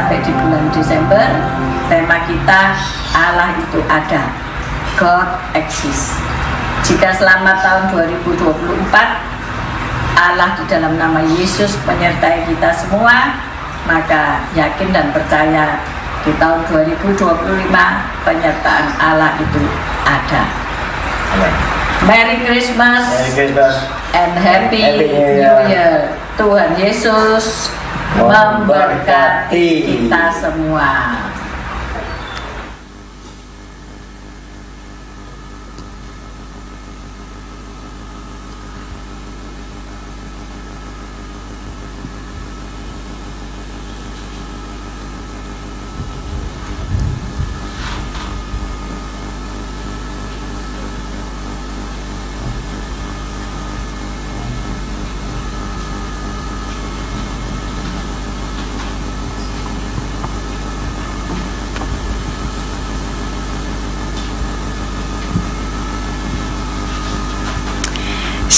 sampai di bulan Desember, tema kita Allah itu ada, God exists. Jika selama tahun 2024 Allah di dalam nama Yesus menyertai kita semua, maka yakin dan percaya di tahun 2025 penyertaan Allah itu ada. Merry Christmas, and Happy New Year. Tuhan Yesus memberkati kita semua.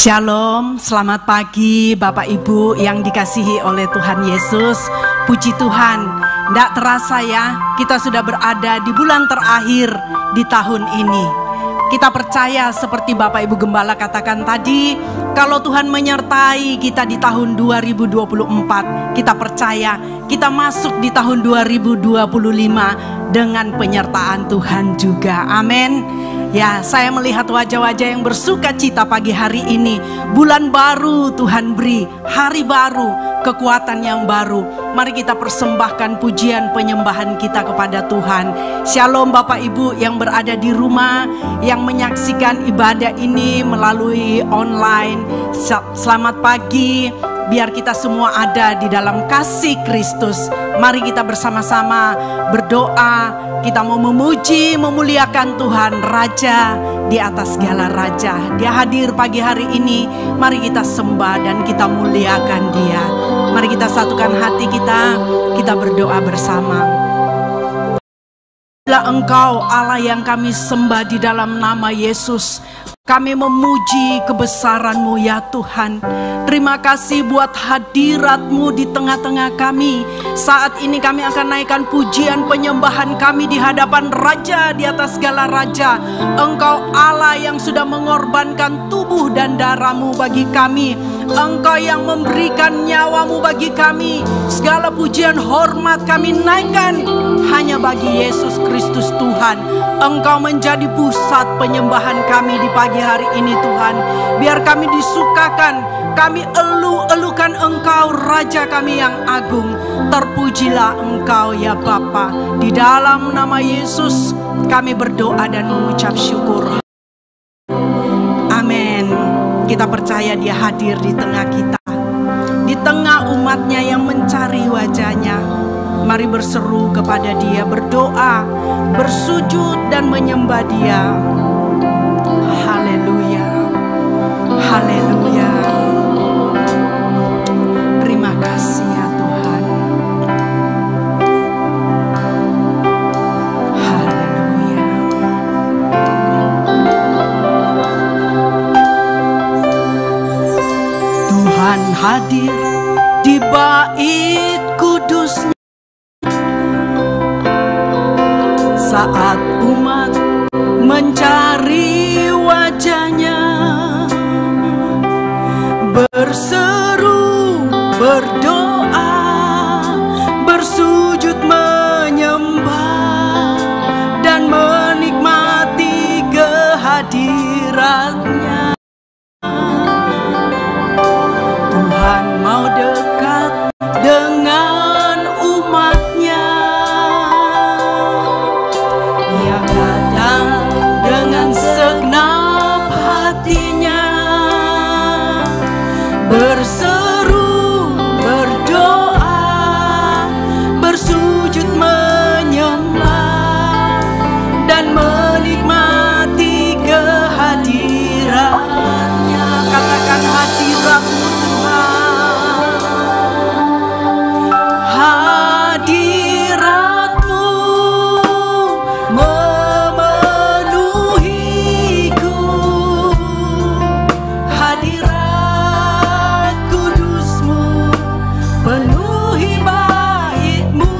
Shalom, selamat pagi Bapak Ibu yang dikasihi oleh Tuhan Yesus. Puji Tuhan, tidak terasa ya, kita sudah berada di bulan terakhir di tahun ini. Kita percaya seperti Bapak Ibu Gembala katakan tadi, kalau Tuhan menyertai kita di tahun 2024, kita percaya kita masuk di tahun 2025 dengan penyertaan Tuhan juga. Amin. Ya, saya melihat wajah-wajah yang bersuka cita pagi hari ini. Bulan baru Tuhan beri, hari baru, kekuatan yang baru. Mari kita persembahkan pujian penyembahan kita kepada Tuhan. Shalom Bapak Ibu yang berada di rumah, yang menyaksikan ibadah ini melalui online. Selamat pagi. Biar kita semua ada di dalam kasih Kristus. Mari kita bersama-sama berdoa. Kita mau memuji, memuliakan Tuhan, Raja di atas segala raja. Dia hadir pagi hari ini. Mari kita sembah dan kita muliakan Dia. Mari kita satukan hati kita berdoa bersama. Bila Engkau Allah yang kami sembah di dalam nama Yesus. Kami memuji kebesaran-Mu ya Tuhan. Terima kasih buat hadirat-Mu di tengah-tengah kami. Saat ini kami akan naikkan pujian penyembahan kami di hadapan Raja di atas segala raja. Engkau Allah yang sudah mengorbankan tubuh dan darah-Mu bagi kami. Engkau yang memberikan nyawa-Mu bagi kami. Segala pujian hormat kami naikkan hanya bagi Yesus Kristus Tuhan. Engkau menjadi pusat penyembahan kami di pagi hari ini Tuhan. Biar kami disukakan, kami elu-elukan Engkau Raja kami yang agung. Terpujilah Engkau ya Bapa. Di dalam nama Yesus kami berdoa dan mengucap syukur. Amin. Kita percaya Dia hadir di tengah kita, di tengah umatnya yang mencari wajahnya. Mari berseru kepada Dia, berdoa, bersujud dan menyembah Dia. Haleluya, haleluya. Terima kasih ya Tuhan. Haleluya. Tuhan hadir di bait kudus-Nya saat umat mencari wajah-Nya, berseru, berdoa, bersujud menyembah dan menikmati kehadirat-Nya. Tuhan mau dekat dengan umat-Nya. Ia datang dengan segenap hati-Nya, berseru, berdoa, bersujud menyembah dan menikmati kehadirat-Nya. Katakan hadirat-Mu Tuhan. Hadirat-Mu memenuhiku. Hadirat kudus-Mu penuhi bait-Mu.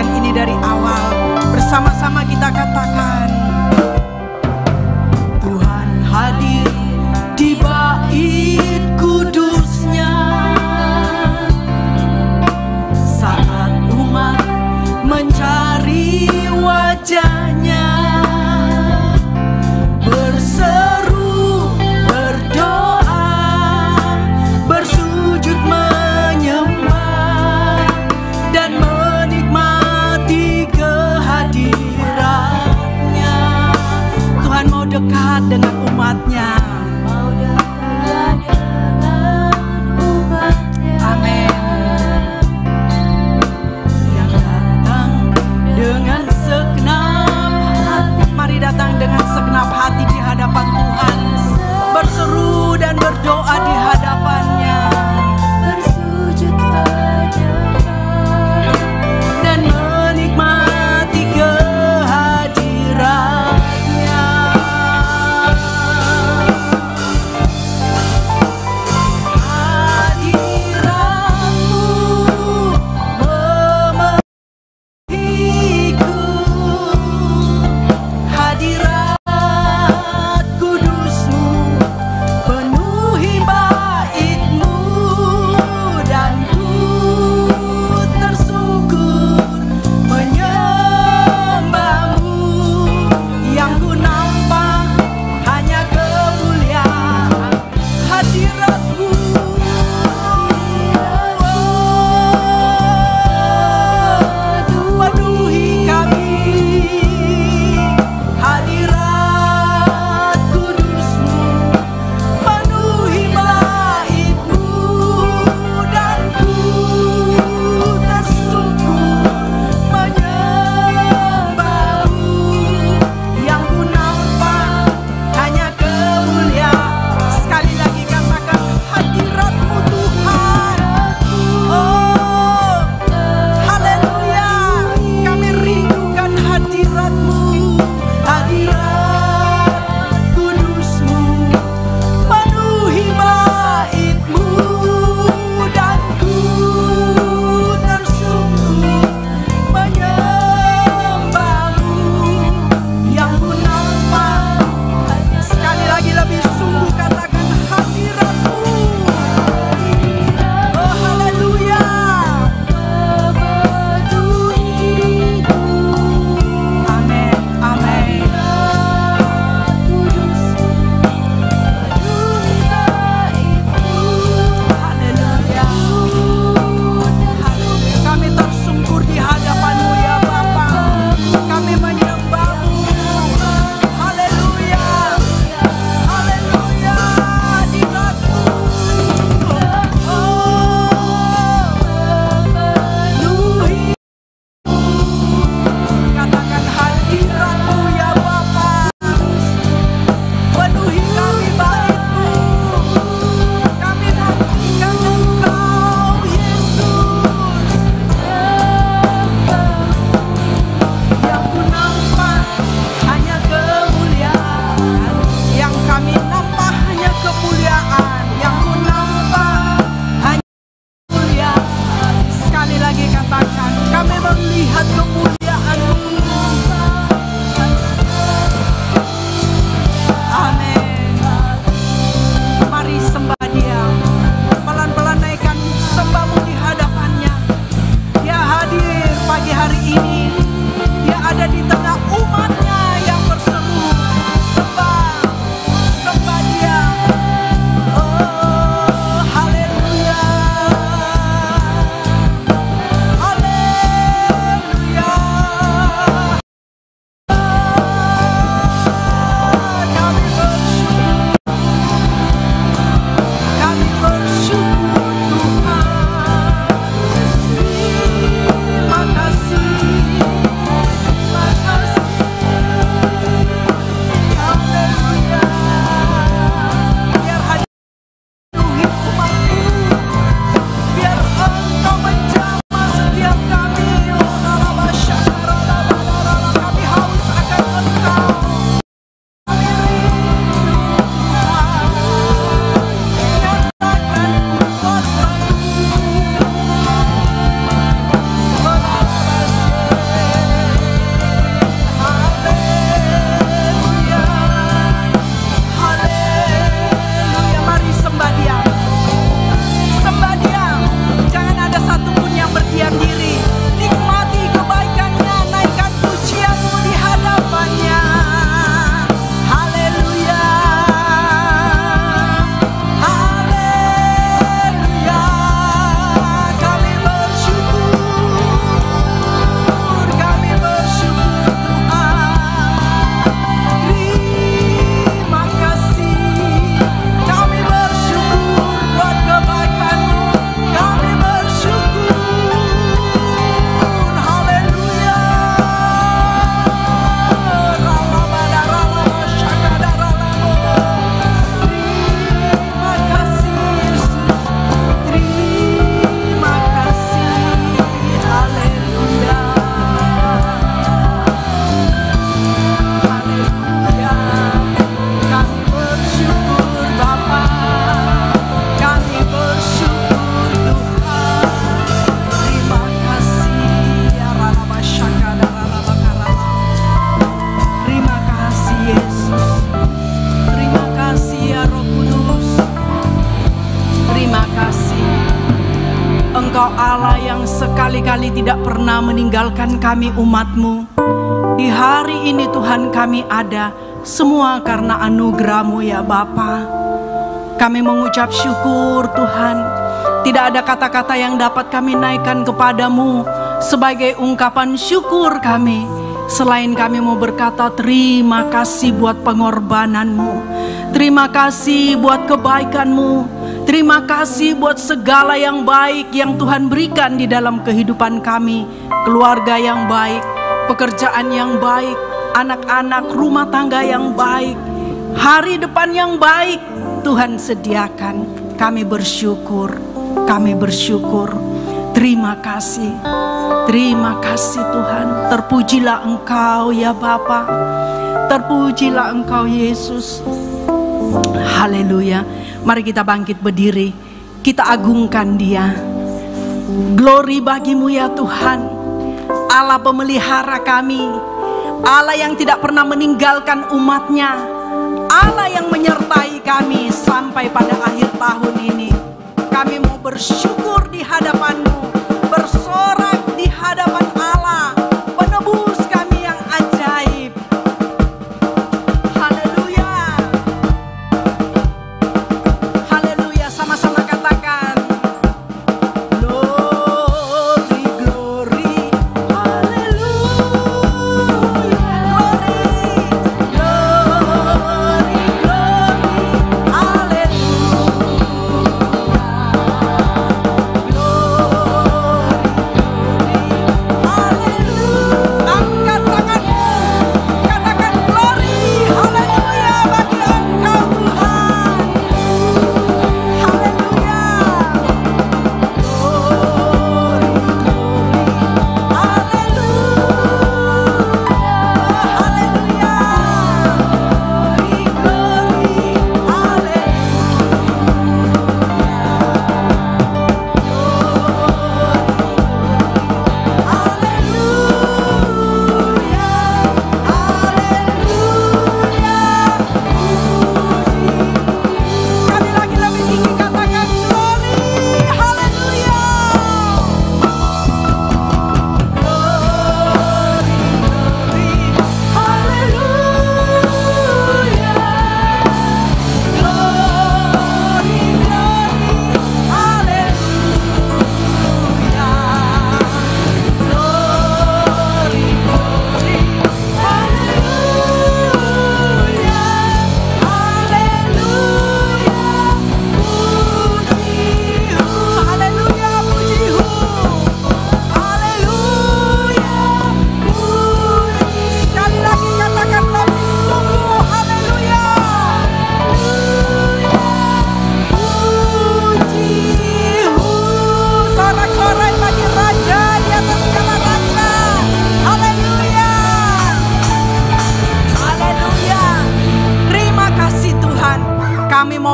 bagian ini dari awal. Bersama-sama kita katakan, Tuhan hadir di bait kudusnya saat umat mencari wajahnya, berseru, berdoa, bersujud menyembah dan menikmati kehadirannya. Tuhan mau dekat dengan umatnya. Amin. Yang datang dengan segenap hati, mari datang dengan segenap hati di hadapan Tuhan, berseru dan berdoa di hadapannya, bersujud menyembah dan menikmati kehadirannya. Hadirat kudusmu penuhi bait-Mu, dan ku tersungkur menyembah-Mu. Yang ku nampak hanya kemuliaan hadirat-Mu. Penuhi kami, hadirat kudusmu penuhi bait-Mu, dan ku tersungkur menyembah-Mu. Yang ku nampak hanya kemuliaan. Sekali lagi katakan, hadirat-Mu Tuhan. Oh, haleluya, kami rindukan hadirat-Mu. Hadirat kudusmu penuhi bait-Mu, dan ku tersungkur menyembah-Mu. Yang ku nampak, sekali lagi lebih sungguh katakan, hadirat-Mu. Oh, haleluya. Amin, amin. Haleluya. Kami tersungkur di hadapan-Mu ya Bapa. Kami menyembah-Mu. Haleluya. Haleluya. Hadirat-Mu. Oh, penuhi. Katakan, hadirat-Mu ya Bapa. Penuhi kami bait-Mu. Kami nantikan Engkau Yesus. Yang ku nampak hanya kemuliaan, yang kami nampak hanya kemuliaan, yang ku nampak hanya kemuliaan. Sekali lagi katakan, kami melihat kemuliaan-Mu. Amin. Mari sembah Dia. Pelan-pelan naikkan sembah-Mu di hadapannya. Dia hadir pagi hari ini. Dia ada di tengah umatnya yang berseru. Sembah, sembah Dia. Oh, haleluya. Haleluya. pernah meninggalkan kami umat-Mu. Di hari ini Tuhan kami ada, semua karena anugerah-Mu ya Bapa. Kami mengucap syukur Tuhan. Tidak ada kata-kata yang dapat kami naikkan kepadamu sebagai ungkapan syukur kami, selain kami mau berkata terima kasih buat pengorbanan-Mu, terima kasih buat kebaikan-Mu, terima kasih buat segala yang baik yang Tuhan berikan di dalam kehidupan kami. Keluarga yang baik, pekerjaan yang baik, anak-anak, rumah tangga yang baik, hari depan yang baik Tuhan sediakan. Kami bersyukur, kami bersyukur. Terima kasih Tuhan. Terpujilah Engkau ya Bapa, terpujilah Engkau Yesus. Haleluya. Mari kita bangkit berdiri, kita agungkan Dia. Glory bagi-Mu ya Tuhan, Allah pemelihara kami, Allah yang tidak pernah meninggalkan umat-Nya, Allah yang menyertai kami sampai pada akhir tahun ini. Kami mau bersyukur di hadapan-Mu, bersorak di hadapan Allah, penebus kami yang ajaib. Haleluya. Haleluya, sama-sama katakan glory, glory. Haleluya. Glory, glory, glory.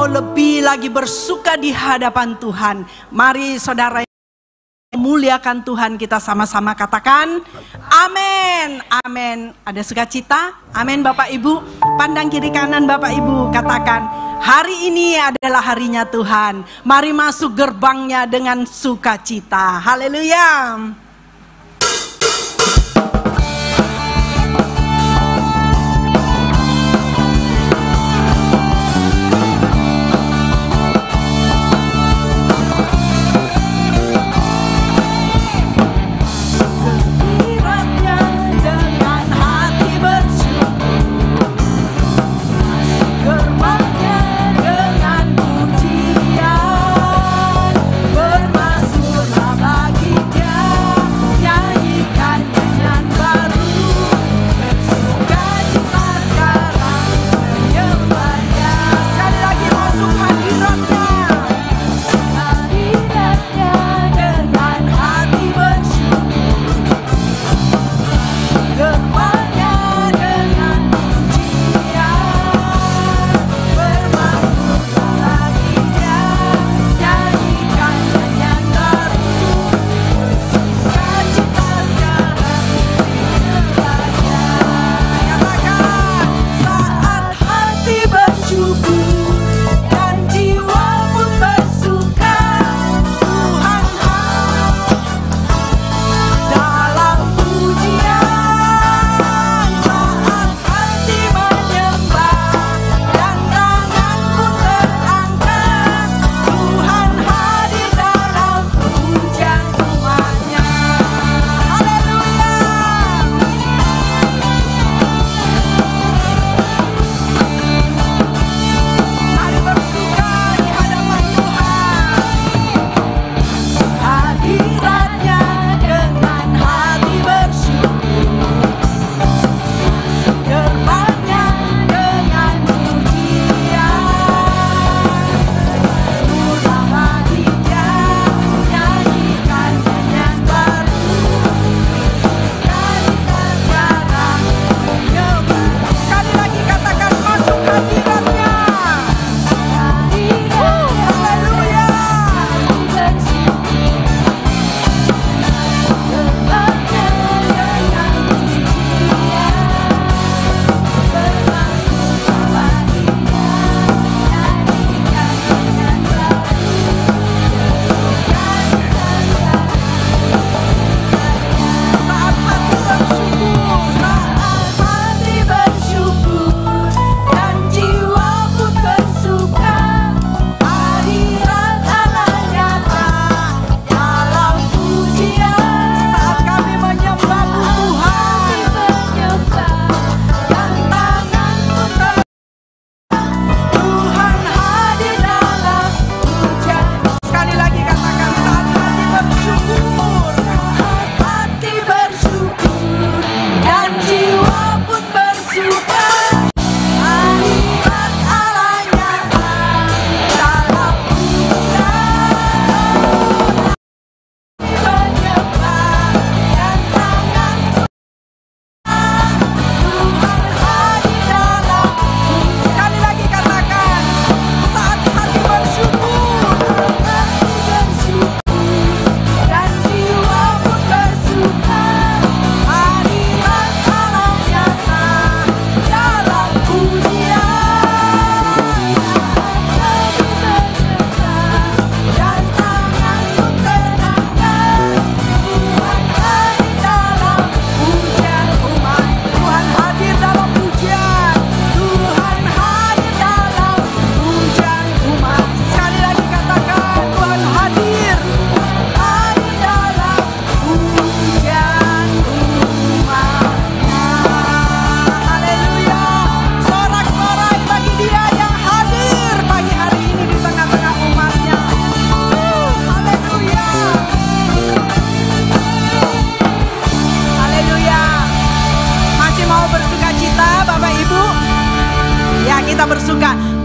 lebih lagi bersuka di hadapan Tuhan. Mari saudara muliakan Tuhan, kita sama-sama katakan amin, amin. Ada sukacita? Amin Bapak Ibu. Pandang kiri kanan Bapak Ibu, katakan hari ini adalah harinya Tuhan. Mari masuk gerbangnya dengan sukacita. Haleluya. Bermasuklah bagi Dia.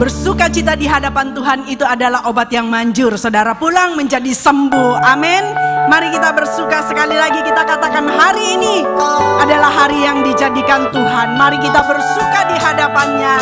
Bersukacita di hadapan Tuhan itu adalah obat yang manjur. Saudara pulang menjadi sembuh. Amin. Mari kita bersuka sekali lagi, kita katakan hari ini adalah hari yang dijadikan Tuhan. Mari kita bersuka di hadapannya.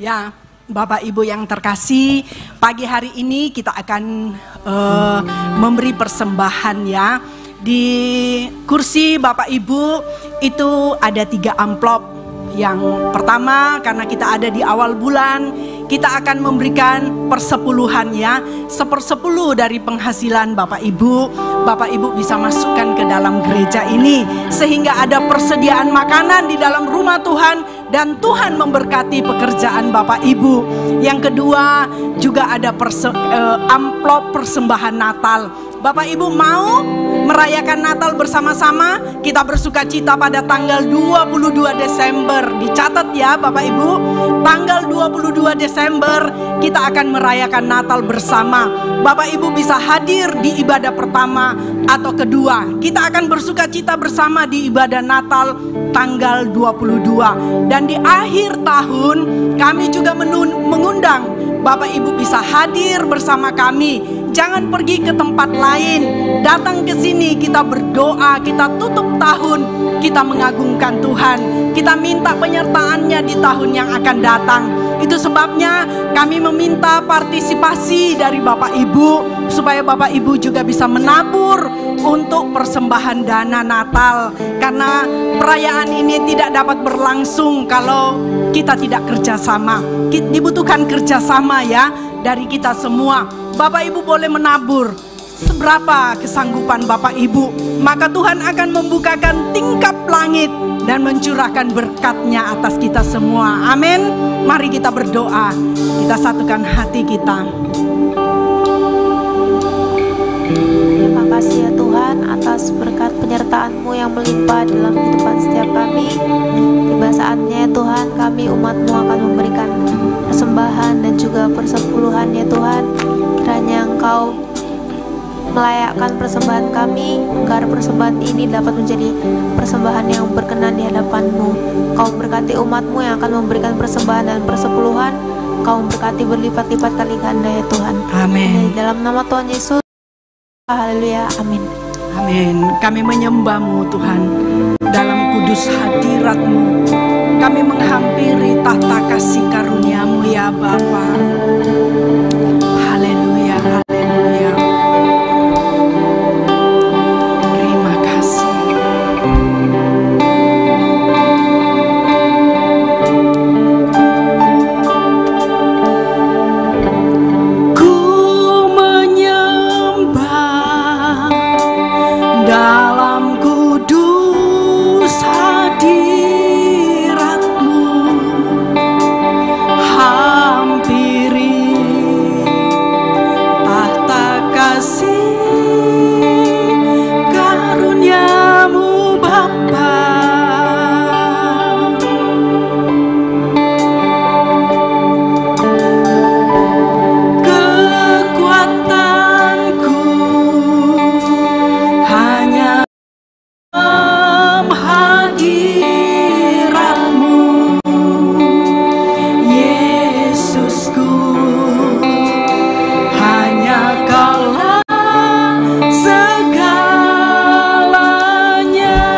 Ya, Bapak Ibu yang terkasih, pagi hari ini kita akan memberi persembahan ya. Di kursi Bapak Ibu itu ada 3 amplop. Yang pertama, karena kita ada di awal bulan, kita akan memberikan persepuluhannya, 1/10 dari penghasilan Bapak Ibu. Bapak Ibu bisa masukkan ke dalam gereja ini, sehingga ada persediaan makanan di dalam rumah Tuhan, dan Tuhan memberkati pekerjaan Bapak Ibu. Yang kedua, juga ada amplop persembahan Natal. Bapak Ibu mau merayakan Natal bersama-sama. Kita bersuka cita pada tanggal 22 Desember. Dicatat ya Bapak Ibu, tanggal 22 Desember kita akan merayakan Natal bersama. Bapak Ibu bisa hadir di ibadah pertama atau kedua. Kita akan bersuka cita bersama di ibadah Natal tanggal 22. Dan di akhir tahun kami juga mengundang Bapak Ibu bisa hadir bersama kami. Jangan pergi ke tempat lain, datang ke sini, kita berdoa, kita tutup tahun, kita mengagungkan Tuhan, kita minta penyertaan-Nya di tahun yang akan datang. Itu sebabnya kami meminta partisipasi dari Bapak Ibu, supaya Bapak Ibu juga bisa menabur untuk persembahan dana Natal. Karena perayaan ini tidak dapat berlangsung kalau kita tidak kerjasama. Dibutuhkan kerjasama ya dari kita semua. Bapak Ibu boleh menabur seberapa kesanggupan Bapak Ibu, maka Tuhan akan membukakan tingkap langit dan mencurahkan berkat-Nya atas kita semua. Amin. Mari kita berdoa, kita satukan hati kita. Terima kasih ya Tuhan atas berkat penyertaan-Mu yang melimpah dalam kehidupan setiap kami. Tiba saatnya ya Tuhan, kami umat-Mu akan memberikan persembahan dan juga persepuluhan ya Tuhan. Kiranya Engkau melayakkan persembahan kami, agar persembahan ini dapat menjadi persembahan yang berkenan di hadapan-Mu. Kau berkati umat-Mu yang akan memberikan persembahan dan persepuluhan. Kau berkati berlipat-lipat kali ganda ya Tuhan. Amin. Di dalam nama Tuhan Yesus. Haleluya, amin. Amin. Kami menyembah-Mu Tuhan. Dalam kudus hadirat-Mu kami menghampiri tahta kasih karunia-Mu ya Bapa. Haleluya, haleluya. Terima kasih. Ku menyembah dalam kudus hadirat-Mu, hampiri tahta kasih karunia-Mu Bapa. Kekuatanku hanya dalam hadirat-Mu, Yesusku. Hanya Kaulah segalanya.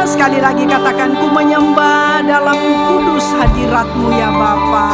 Sekali lagi katakan, ku menyembah dalam kudus hadirat-Mu ya Bapa.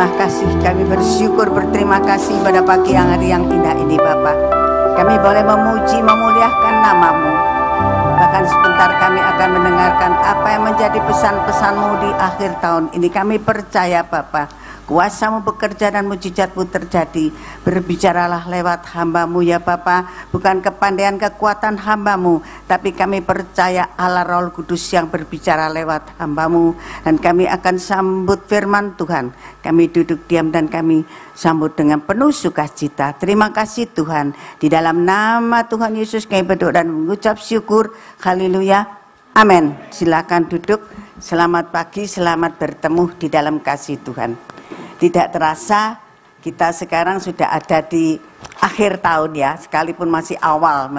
terima kasih, kami bersyukur, berterima kasih pada pagi hari yang indah ini Bapa. Kami boleh memuji, memuliakan nama-Mu. Bahkan sebentar kami akan mendengarkan apa yang menjadi pesan-pesan-Mu di akhir tahun ini. Kami percaya Bapa, kuasa-Mu bekerja dan mujizat-Mu terjadi. Berbicaralah lewat hamba-Mu ya Bapa, bukan kepandaian kekuatan hamba-Mu, tapi kami percaya Allah Roh Kudus yang berbicara lewat hamba-Mu. Dan kami akan sambut firman Tuhan. Kami duduk diam dan kami sambut dengan penuh sukacita. Terima kasih Tuhan. Di dalam nama Tuhan Yesus kami berdoa dan mengucap syukur. Haleluya. Amin. Silakan duduk. Selamat pagi, selamat bertemu di dalam kasih Tuhan. Tidak terasa kita sekarang sudah ada di akhir tahun ya, sekalipun masih awal.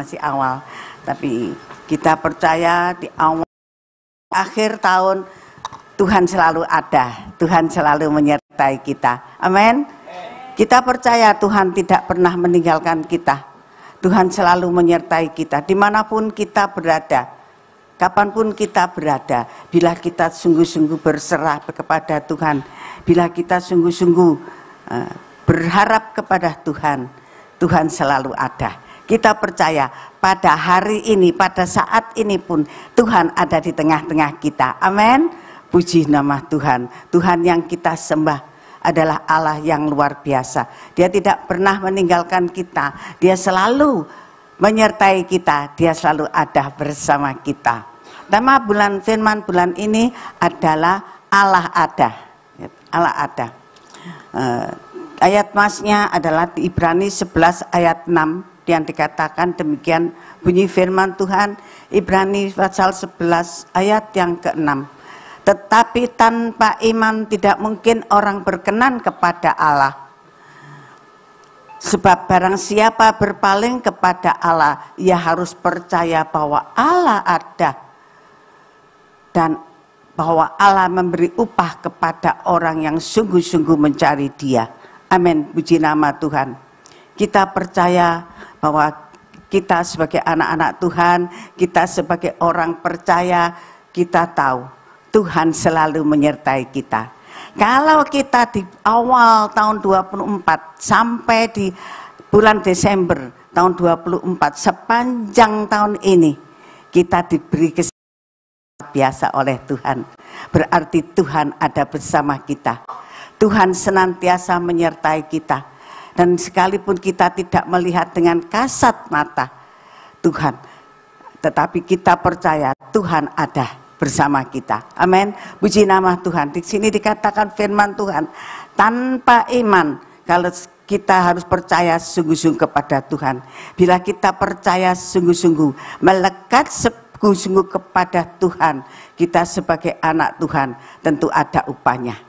Tapi kita percaya di awal akhir tahun Tuhan selalu ada, Tuhan selalu menyertai kita. Amin. Kita percaya Tuhan tidak pernah meninggalkan kita. Tuhan selalu menyertai kita dimanapun kita berada, kapanpun kita berada. Bila kita sungguh-sungguh berserah kepada Tuhan, bila kita sungguh-sungguh berharap kepada Tuhan, Tuhan selalu ada. Kita percaya pada hari ini, pada saat ini pun Tuhan ada di tengah-tengah kita. Amin. Puji nama Tuhan. Tuhan yang kita sembah adalah Allah yang luar biasa. Dia tidak pernah meninggalkan kita. Dia selalu menyertai kita. Dia selalu ada bersama kita. Tema bulan firman bulan ini adalah Allah ada. Allah ada. Ayat masnya adalah di Ibrani 11 ayat 6 yang dikatakan demikian bunyi firman Tuhan. Ibrani pasal 11 ayat yang ke-6. Tetapi tanpa iman tidak mungkin orang berkenan kepada Allah. Sebab barang siapa berpaling kepada Allah, ia harus percaya bahwa Allah ada dan bahwa Allah memberi upah kepada orang yang sungguh-sungguh mencari Dia. Amin, puji nama Tuhan. Kita percaya bahwa kita sebagai anak-anak Tuhan, kita sebagai orang percaya, kita tahu Tuhan selalu menyertai kita. Kalau kita di awal tahun 24 sampai di bulan Desember tahun 24, sepanjang tahun ini kita diberi kesempatan biasa oleh Tuhan. Berarti Tuhan ada bersama kita. Tuhan senantiasa menyertai kita. Dan sekalipun kita tidak melihat dengan kasat mata Tuhan, tetapi kita percaya Tuhan ada bersama kita. Amin. Puji nama Tuhan. Di sini dikatakan firman Tuhan, tanpa iman, kalau kita harus percaya sungguh-sungguh kepada Tuhan. Bila kita percaya sungguh-sungguh, melekat sungguh-sungguh kepada Tuhan, kita sebagai anak Tuhan tentu ada upahnya.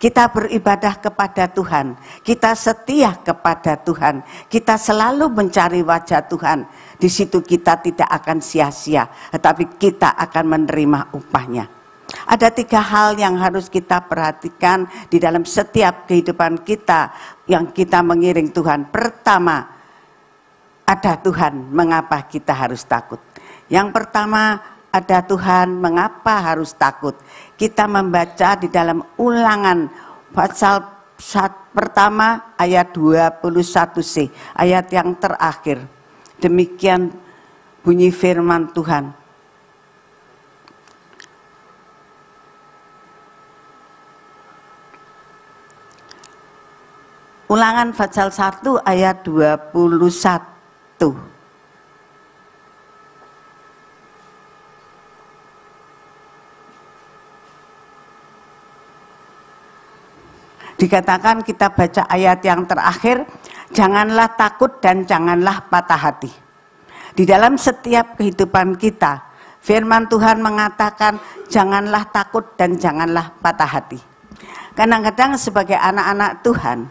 Kita beribadah kepada Tuhan, kita setia kepada Tuhan, kita selalu mencari wajah Tuhan. Di situ kita tidak akan sia-sia, tetapi kita akan menerima upahnya. Ada 3 hal yang harus kita perhatikan di dalam setiap kehidupan kita yang kita mengiring Tuhan. Pertama, ada Tuhan, mengapa kita harus takut? Yang pertama, ada Tuhan, mengapa harus takut? Kita membaca di dalam Ulangan pasal pertama ayat 21c, ayat yang terakhir. Demikian bunyi firman Tuhan. Ulangan pasal 1 ayat 21. Dikatakan, kita baca ayat yang terakhir, janganlah takut dan janganlah patah hati. Di dalam setiap kehidupan kita, firman Tuhan mengatakan janganlah takut dan janganlah patah hati. Kadang-kadang sebagai anak-anak Tuhan,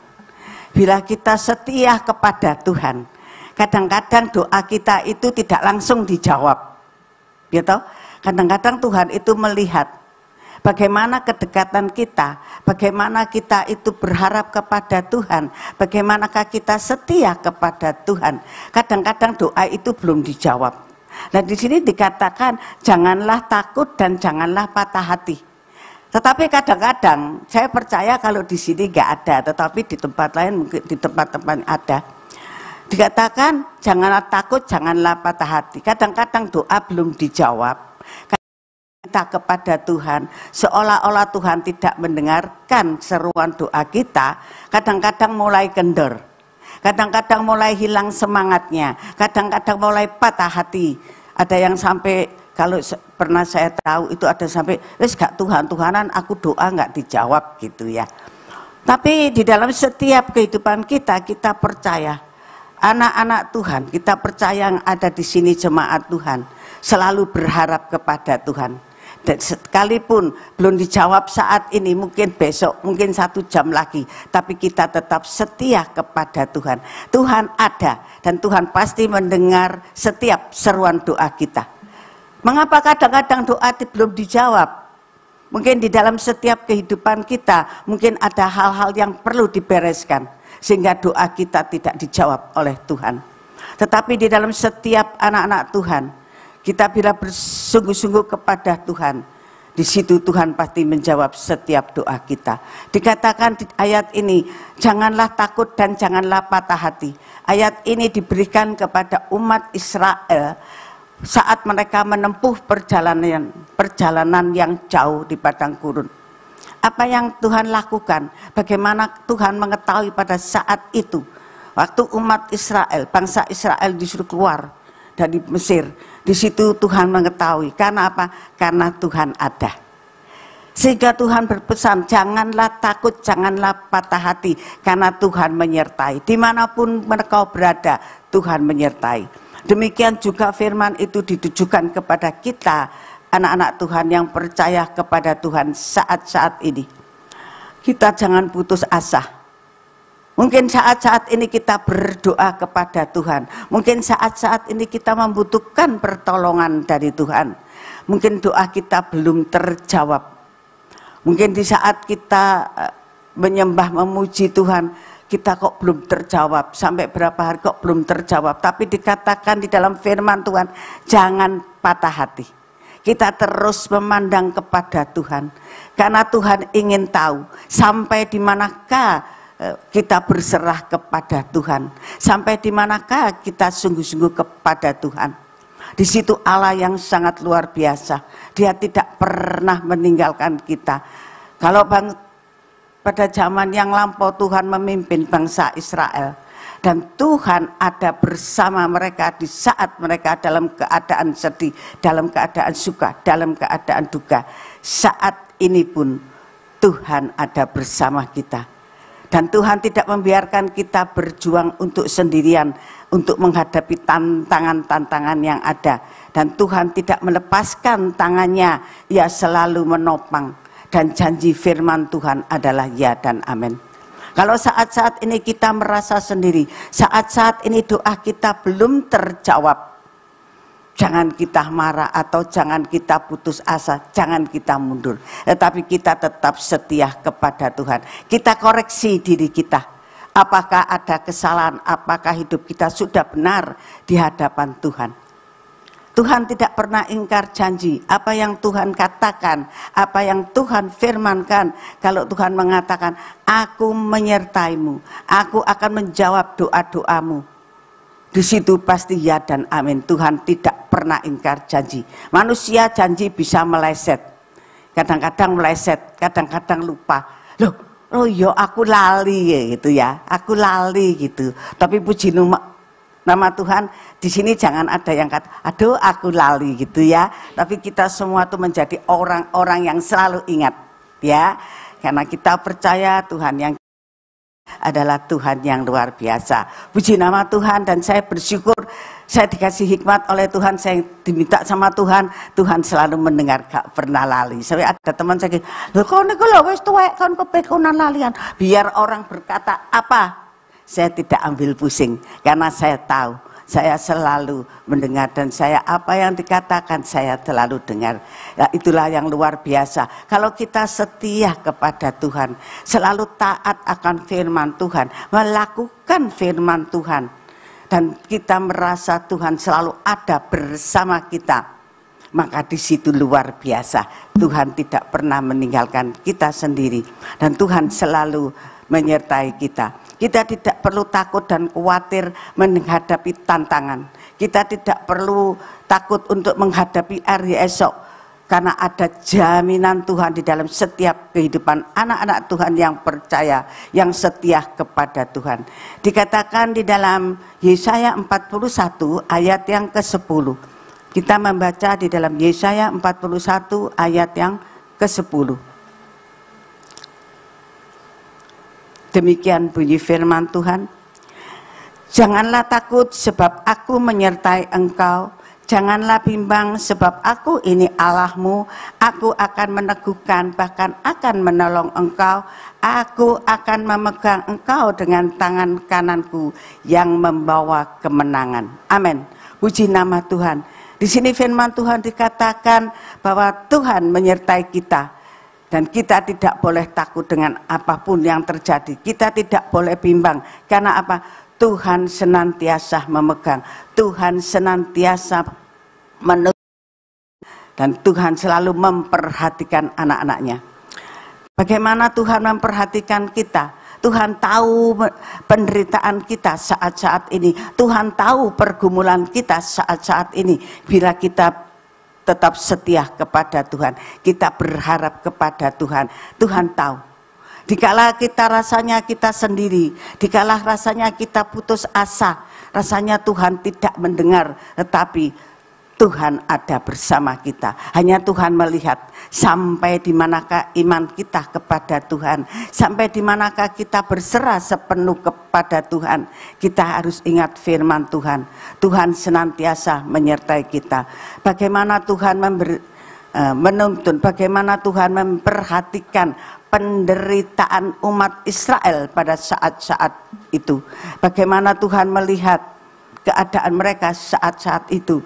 bila kita setia kepada Tuhan, kadang-kadang doa kita itu tidak langsung dijawab. Gitu? Kadang-kadang Tuhan itu melihat bagaimana kedekatan kita, bagaimana kita itu berharap kepada Tuhan, bagaimanakah kita setia kepada Tuhan. Kadang-kadang doa itu belum dijawab. Nah, di sini dikatakan janganlah takut dan janganlah patah hati. Tetapi kadang-kadang saya percaya kalau di sini nggak ada, tetapi di tempat lain mungkin di tempat-tempat ada. Dikatakan janganlah takut, janganlah patah hati. Kadang-kadang doa belum dijawab. Kita kepada Tuhan, seolah-olah Tuhan tidak mendengarkan seruan doa kita. Kadang-kadang mulai kendor, kadang-kadang mulai hilang semangatnya, kadang-kadang mulai patah hati. Ada yang sampai, kalau pernah saya tahu itu ada sampai, wes gak Tuhan-Tuhanan aku doa gak dijawab gitu ya. Tapi di dalam setiap kehidupan kita, kita percaya anak-anak Tuhan, kita percaya yang ada di sini jemaat Tuhan, selalu berharap kepada Tuhan. Dan sekalipun belum dijawab saat ini, mungkin besok, mungkin 1 jam lagi, tapi kita tetap setia kepada Tuhan. Tuhan ada dan Tuhan pasti mendengar setiap seruan doa kita. Mengapa kadang-kadang doa belum dijawab? Mungkin di dalam setiap kehidupan kita, mungkin ada hal-hal yang perlu dibereskan, sehingga doa kita tidak dijawab oleh Tuhan. Tetapi di dalam setiap anak-anak Tuhan, kita bila bersungguh-sungguh kepada Tuhan, di situ Tuhan pasti menjawab setiap doa kita. Dikatakan di ayat ini, janganlah takut dan janganlah patah hati. Ayat ini diberikan kepada umat Israel saat mereka menempuh perjalanan yang jauh di padang gurun. Apa yang Tuhan lakukan? Bagaimana Tuhan mengetahui pada saat itu, waktu umat Israel, bangsa Israel disuruh keluar dari Mesir. Di situ Tuhan mengetahui. Karena apa? Karena Tuhan ada. Sehingga Tuhan berpesan, janganlah takut, janganlah patah hati, karena Tuhan menyertai. Dimanapun mereka berada, Tuhan menyertai. Demikian juga firman itu ditujukan kepada kita, anak-anak Tuhan yang percaya kepada Tuhan saat-saat ini. Kita jangan putus asa. Mungkin saat-saat ini kita berdoa kepada Tuhan. Mungkin saat-saat ini kita membutuhkan pertolongan dari Tuhan. Mungkin doa kita belum terjawab. Mungkin di saat kita menyembah, memuji Tuhan, kita kok belum terjawab. Sampai berapa hari kok belum terjawab. Tapi dikatakan di dalam firman Tuhan, jangan patah hati. Kita terus memandang kepada Tuhan. Karena Tuhan ingin tahu sampai di manakah kita berserah kepada Tuhan. Sampai di manakah kita sungguh-sungguh kepada Tuhan. Di situ Allah yang sangat luar biasa. Dia tidak pernah meninggalkan kita. Kalau pada zaman yang lampau Tuhan memimpin bangsa Israel. Dan Tuhan ada bersama mereka di saat mereka dalam keadaan sedih, dalam keadaan suka, dalam keadaan duka. Saat ini pun Tuhan ada bersama kita. Dan Tuhan tidak membiarkan kita berjuang untuk sendirian, untuk menghadapi tantangan-tantangan yang ada. Dan Tuhan tidak melepaskan tangannya, Ia selalu menopang. Dan janji firman Tuhan adalah ya dan amin. Kalau saat-saat ini kita merasa sendiri, saat-saat ini doa kita belum terjawab, jangan kita marah atau jangan kita putus asa, jangan kita mundur. Tetapi kita tetap setia kepada Tuhan. Kita koreksi diri kita. Apakah ada kesalahan, apakah hidup kita sudah benar di hadapan Tuhan. Tuhan tidak pernah ingkar janji. Apa yang Tuhan katakan, apa yang Tuhan firmankan. Kalau Tuhan mengatakan, aku menyertaimu, aku akan menjawab doa-doamu. Di situ pasti ya dan amin. Tuhan tidak pernah ingkar janji. Manusia janji bisa meleset. Kadang-kadang meleset, kadang-kadang lupa. Oh yo aku lali gitu ya. Aku lali gitu. Tapi puji nama Tuhan, di sini jangan ada yang kata, aduh aku lali gitu ya. Tapi kita semua tuh menjadi orang-orang yang selalu ingat ya. Karena kita percaya Tuhan yang adalah Tuhan yang luar biasa. Puji nama Tuhan, dan saya bersyukur saya dikasih hikmat oleh Tuhan, saya diminta sama Tuhan, Tuhan selalu mendengar, gak pernah lali. Saya ada teman saya, lho kau niku lho wis tuwek kon kepekunan lalian. Biar orang berkata apa, saya tidak ambil pusing, karena saya tahu saya selalu mendengar, dan saya apa yang dikatakan saya selalu dengar. Nah, itulah yang luar biasa. Kalau kita setia kepada Tuhan, selalu taat akan firman Tuhan, melakukan firman Tuhan, dan kita merasa Tuhan selalu ada bersama kita, maka di situ luar biasa. Tuhan tidak pernah meninggalkan kita sendiri, dan Tuhan selalu menyertai kita. Kita tidak perlu takut dan khawatir menghadapi tantangan. Kita tidak perlu takut untuk menghadapi hari esok, karena ada jaminan Tuhan di dalam setiap kehidupan anak-anak Tuhan yang percaya, yang setia kepada Tuhan. Dikatakan di dalam Yesaya 41 ayat yang ke-10. Kita membaca di dalam Yesaya 41 ayat yang ke-10. Demikian bunyi firman Tuhan. Janganlah takut sebab aku menyertai engkau. Janganlah bimbang sebab aku ini Allahmu. Aku akan meneguhkan, bahkan akan menolong engkau. Aku akan memegang engkau dengan tangan kananku yang membawa kemenangan. Amin. Puji nama Tuhan. Di sini firman Tuhan dikatakan bahwa Tuhan menyertai kita, dan kita tidak boleh takut dengan apapun yang terjadi. Kita tidak boleh bimbang. Karena apa? Tuhan senantiasa memegang. Tuhan senantiasa menuntun, dan Tuhan selalu memperhatikan anak-anaknya. Bagaimana Tuhan memperhatikan kita? Tuhan tahu penderitaan kita saat-saat ini. Tuhan tahu pergumulan kita saat-saat ini. Bila kita tetap setia kepada Tuhan, kita berharap kepada Tuhan, Tuhan tahu. Dikala kita rasanya kita sendiri, dikala rasanya kita putus asa, rasanya Tuhan tidak mendengar, tetapi Tuhan ada bersama kita. Hanya Tuhan melihat sampai di manakah iman kita kepada Tuhan, sampai di manakah kita berserah sepenuh kepada Tuhan. Kita harus ingat firman Tuhan. Tuhan senantiasa menyertai kita. Bagaimana Tuhan menuntun, bagaimana Tuhan memperhatikan penderitaan umat Israel pada saat-saat itu. Bagaimana Tuhan melihat keadaan mereka saat-saat itu.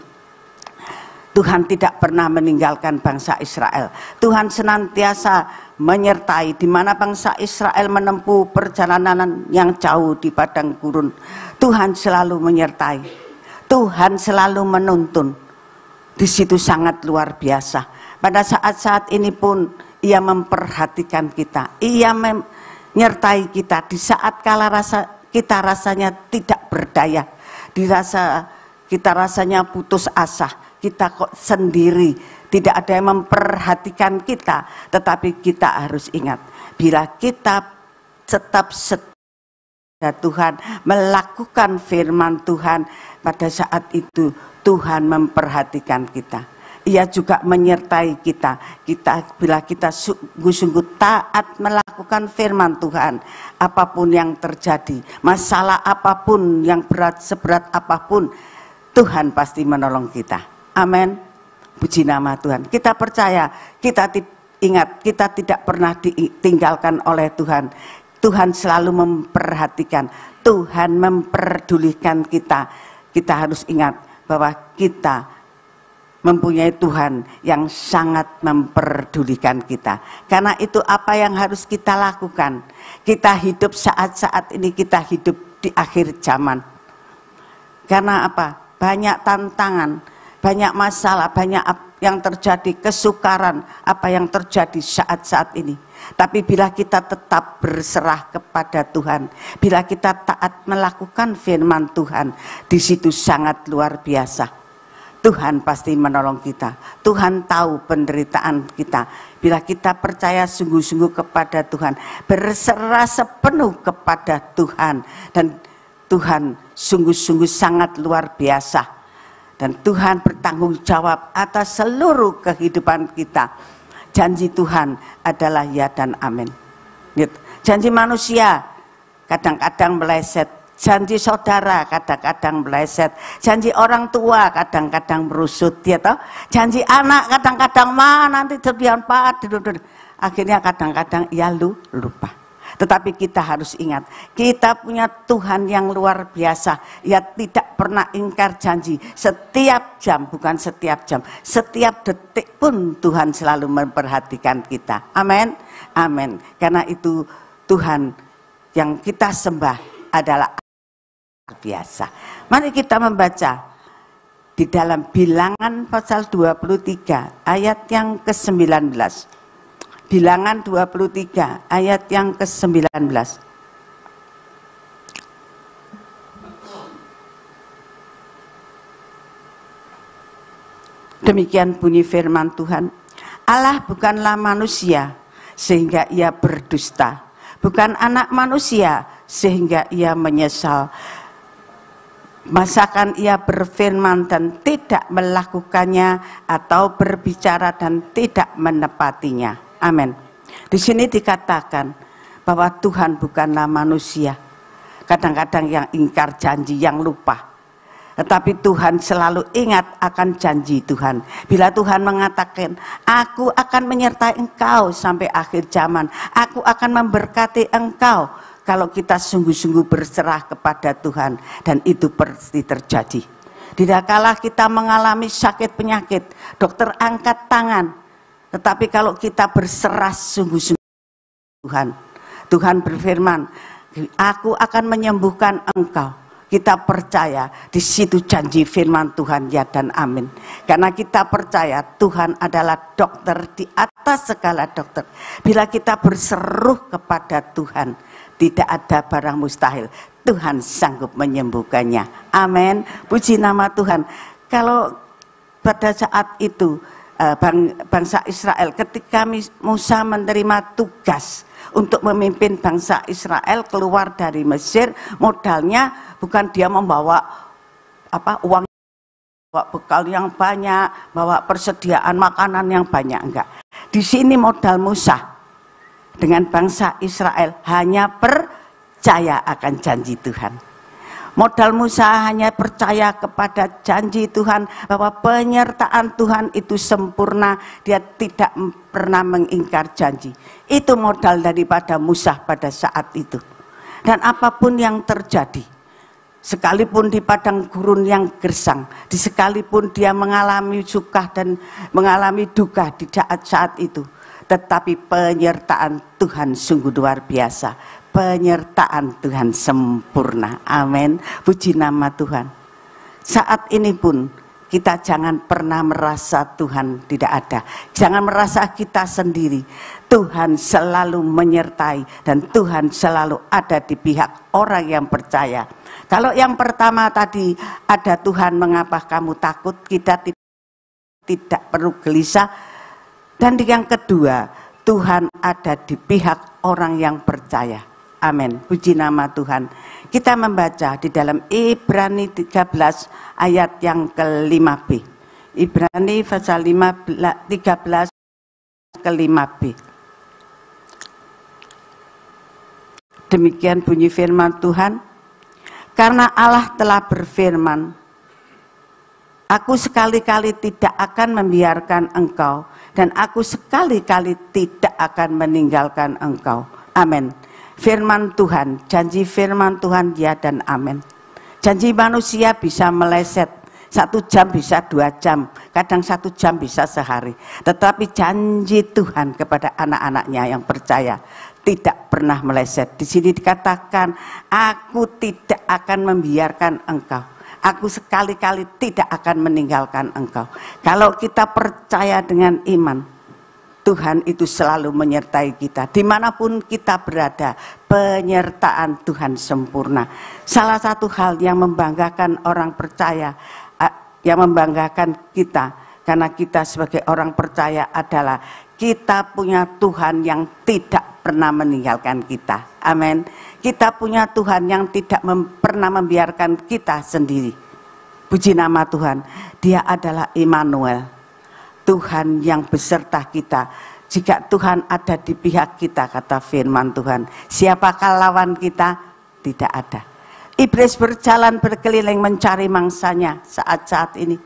Tuhan tidak pernah meninggalkan bangsa Israel. Tuhan senantiasa menyertai di mana bangsa Israel menempuh perjalanan yang jauh di padang gurun. Tuhan selalu menyertai. Tuhan selalu menuntun. Di situ sangat luar biasa. Pada saat-saat ini pun Ia memperhatikan kita. Ia menyertai kita di saat kala kita rasanya tidak berdaya. Kita rasanya putus asa. Kita kok sendiri, tidak ada yang memperhatikan kita. Tetapi kita harus ingat, bila kita tetap setia Tuhan, melakukan firman Tuhan, pada saat itu Tuhan memperhatikan kita. Ia juga menyertai kita. Bila kita sungguh-sungguh taat melakukan firman Tuhan, apapun yang terjadi, masalah apapun yang berat, seberat apapun, Tuhan pasti menolong kita. Amin. Puji nama Tuhan. Kita percaya, ingat, kita tidak pernah ditinggalkan oleh Tuhan. Tuhan selalu memperhatikan, Tuhan memperdulikan kita. Kita harus ingat bahwa kita mempunyai Tuhan yang sangat memperdulikan kita. Karena itu apa yang harus kita lakukan? Kita hidup saat-saat ini, kita hidup di akhir zaman. Karena apa? Banyak tantangan, banyak masalah, banyak yang terjadi, kesukaran, apa yang terjadi saat-saat ini. Tapi bila kita tetap berserah kepada Tuhan, bila kita taat melakukan firman Tuhan, di situ sangat luar biasa. Tuhan pasti menolong kita. Tuhan tahu penderitaan kita. Bila kita percaya sungguh-sungguh kepada Tuhan, berserah sepenuh kepada Tuhan, dan Tuhan sungguh-sungguh sangat luar biasa. Dan Tuhan bertanggung jawab atas seluruh kehidupan kita. Janji Tuhan adalah ya dan amin. Janji manusia kadang-kadang meleset. Janji saudara kadang-kadang meleset. Janji orang tua kadang-kadang merusut. Ya toh? Janji anak kadang-kadang nanti terbiar Pak. Akhirnya kadang-kadang ia lupa. Tetapi kita harus ingat, kita punya Tuhan yang luar biasa. Ia tidak pernah ingkar janji. Setiap jam, bukan setiap jam, setiap detik pun Tuhan selalu memperhatikan kita. Amin, amin. Karena itu Tuhan yang kita sembah adalah luar biasa. Mari kita membaca di dalam Bilangan pasal 23 ayat yang ke-19. Bilangan 23 ayat yang ke-19. Demikian bunyi firman Tuhan. Allah bukanlah manusia sehingga ia berdusta, bukan anak manusia sehingga ia menyesal. Masakan ia berfirman dan tidak melakukannya, atau berbicara dan tidak menepatinya. Amin. Di sini dikatakan bahwa Tuhan bukanlah manusia. Kadang-kadang yang ingkar janji, yang lupa. Tetapi Tuhan selalu ingat akan janji Tuhan. Bila Tuhan mengatakan, aku akan menyertai engkau sampai akhir zaman, aku akan memberkati engkau, kalau kita sungguh-sungguh berserah kepada Tuhan, dan itu pasti terjadi. Tidak kalah kita mengalami sakit penyakit, dokter angkat tangan, tetapi kalau kita berserah sungguh-sungguh Tuhan, Tuhan berfirman, aku akan menyembuhkan engkau. Kita percaya di situ janji firman Tuhan, ya dan amin. Karena kita percaya Tuhan adalah dokter di atas segala dokter. Bila kita berseru kepada Tuhan, tidak ada barang mustahil. Tuhan sanggup menyembuhkannya. Amin. Puji nama Tuhan. Kalau pada saat itu bangsa Israel, ketika Musa menerima tugas untuk memimpin bangsa Israel keluar dari Mesir, modalnya bukan dia membawa uang, bawa bekal yang banyak, bawa persediaan makanan yang banyak, enggak. Di sini modal Musa dengan bangsa Israel hanya percaya akan janji Tuhan. Modal Musa hanya percaya kepada janji Tuhan, bahwa penyertaan Tuhan itu sempurna, dia tidak pernah mengingkar janji. Itu modal daripada Musa pada saat itu. Dan apapun yang terjadi, sekalipun di padang gurun yang gersang, sekalipun dia mengalami suka dan mengalami duka di saat itu, tetapi penyertaan Tuhan sungguh luar biasa. Penyertaan Tuhan sempurna. Amin. Puji nama Tuhan. Saat ini pun kita jangan pernah merasa Tuhan tidak ada. Jangan merasa kita sendiri. Tuhan selalu menyertai dan Tuhan selalu ada di pihak orang yang percaya. Kalau yang pertama tadi ada Tuhan, mengapa kamu takut, kita tidak perlu gelisah. Dan yang kedua, Tuhan ada di pihak orang yang percaya. Amin. Puji nama Tuhan. Kita membaca di dalam Ibrani 13 ayat yang ke-5b. Ibrani pasal 13 ke-5b. Demikian bunyi firman Tuhan. Karena Allah telah berfirman, aku sekali-kali tidak akan membiarkan engkau, dan aku sekali-kali tidak akan meninggalkan engkau. Amin. Firman Tuhan, janji firman Tuhan, ya dan amin. Janji manusia bisa meleset, 1 jam bisa 2 jam, kadang 1 jam bisa sehari. Tetapi janji Tuhan kepada anak-anaknya yang percaya tidak pernah meleset. Di sini dikatakan, aku tidak akan membiarkan engkau, aku sekali-kali tidak akan meninggalkan engkau. Kalau kita percaya dengan iman, Tuhan itu selalu menyertai kita. Dimanapun kita berada, penyertaan Tuhan sempurna. Salah satu hal yang membanggakan orang percaya, yang membanggakan kita, karena kita sebagai orang percaya adalah kita punya Tuhan yang tidak pernah meninggalkan kita. Amin. Kita punya Tuhan yang tidak pernah membiarkan kita sendiri. Puji nama Tuhan. Dia adalah Immanuel, Tuhan yang beserta kita. Jika Tuhan ada di pihak kita, kata firman Tuhan, siapakah lawan kita? Tidak ada. Iblis berjalan berkeliling mencari mangsanya saat-saat ini.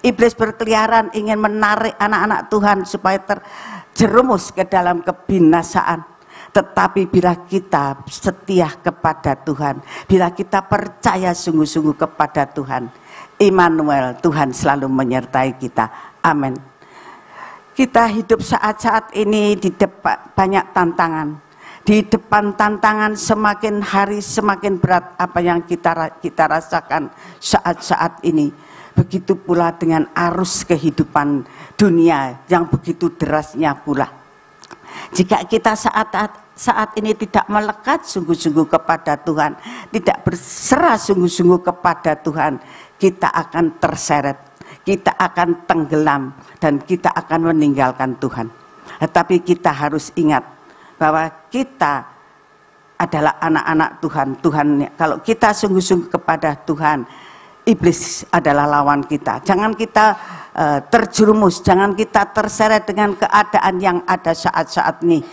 Iblis berkeliaran ingin menarik anak-anak Tuhan supaya terjerumus ke dalam kebinasaan. Tetapi bila kita setia kepada Tuhan, bila kita percaya sungguh-sungguh kepada Tuhan, Immanuel, Tuhan selalu menyertai kita. Amin. Kita hidup saat-saat ini di depan banyak tantangan. Di depan tantangan semakin hari semakin berat apa yang kita rasakan saat-saat ini. Begitu pula dengan arus kehidupan dunia yang begitu derasnya pula. Jika kita saat ini tidak melekat sungguh-sungguh kepada Tuhan, tidak berserah sungguh-sungguh kepada Tuhan, kita akan terseret, kita akan tenggelam, dan kita akan meninggalkan Tuhan. Tetapi kita harus ingat bahwa kita adalah anak-anak Tuhan. Kalau kita sungguh-sungguh kepada Tuhan, iblis adalah lawan kita. Jangan kita terjerumus, jangan kita terseret dengan keadaan yang ada saat-saat ini.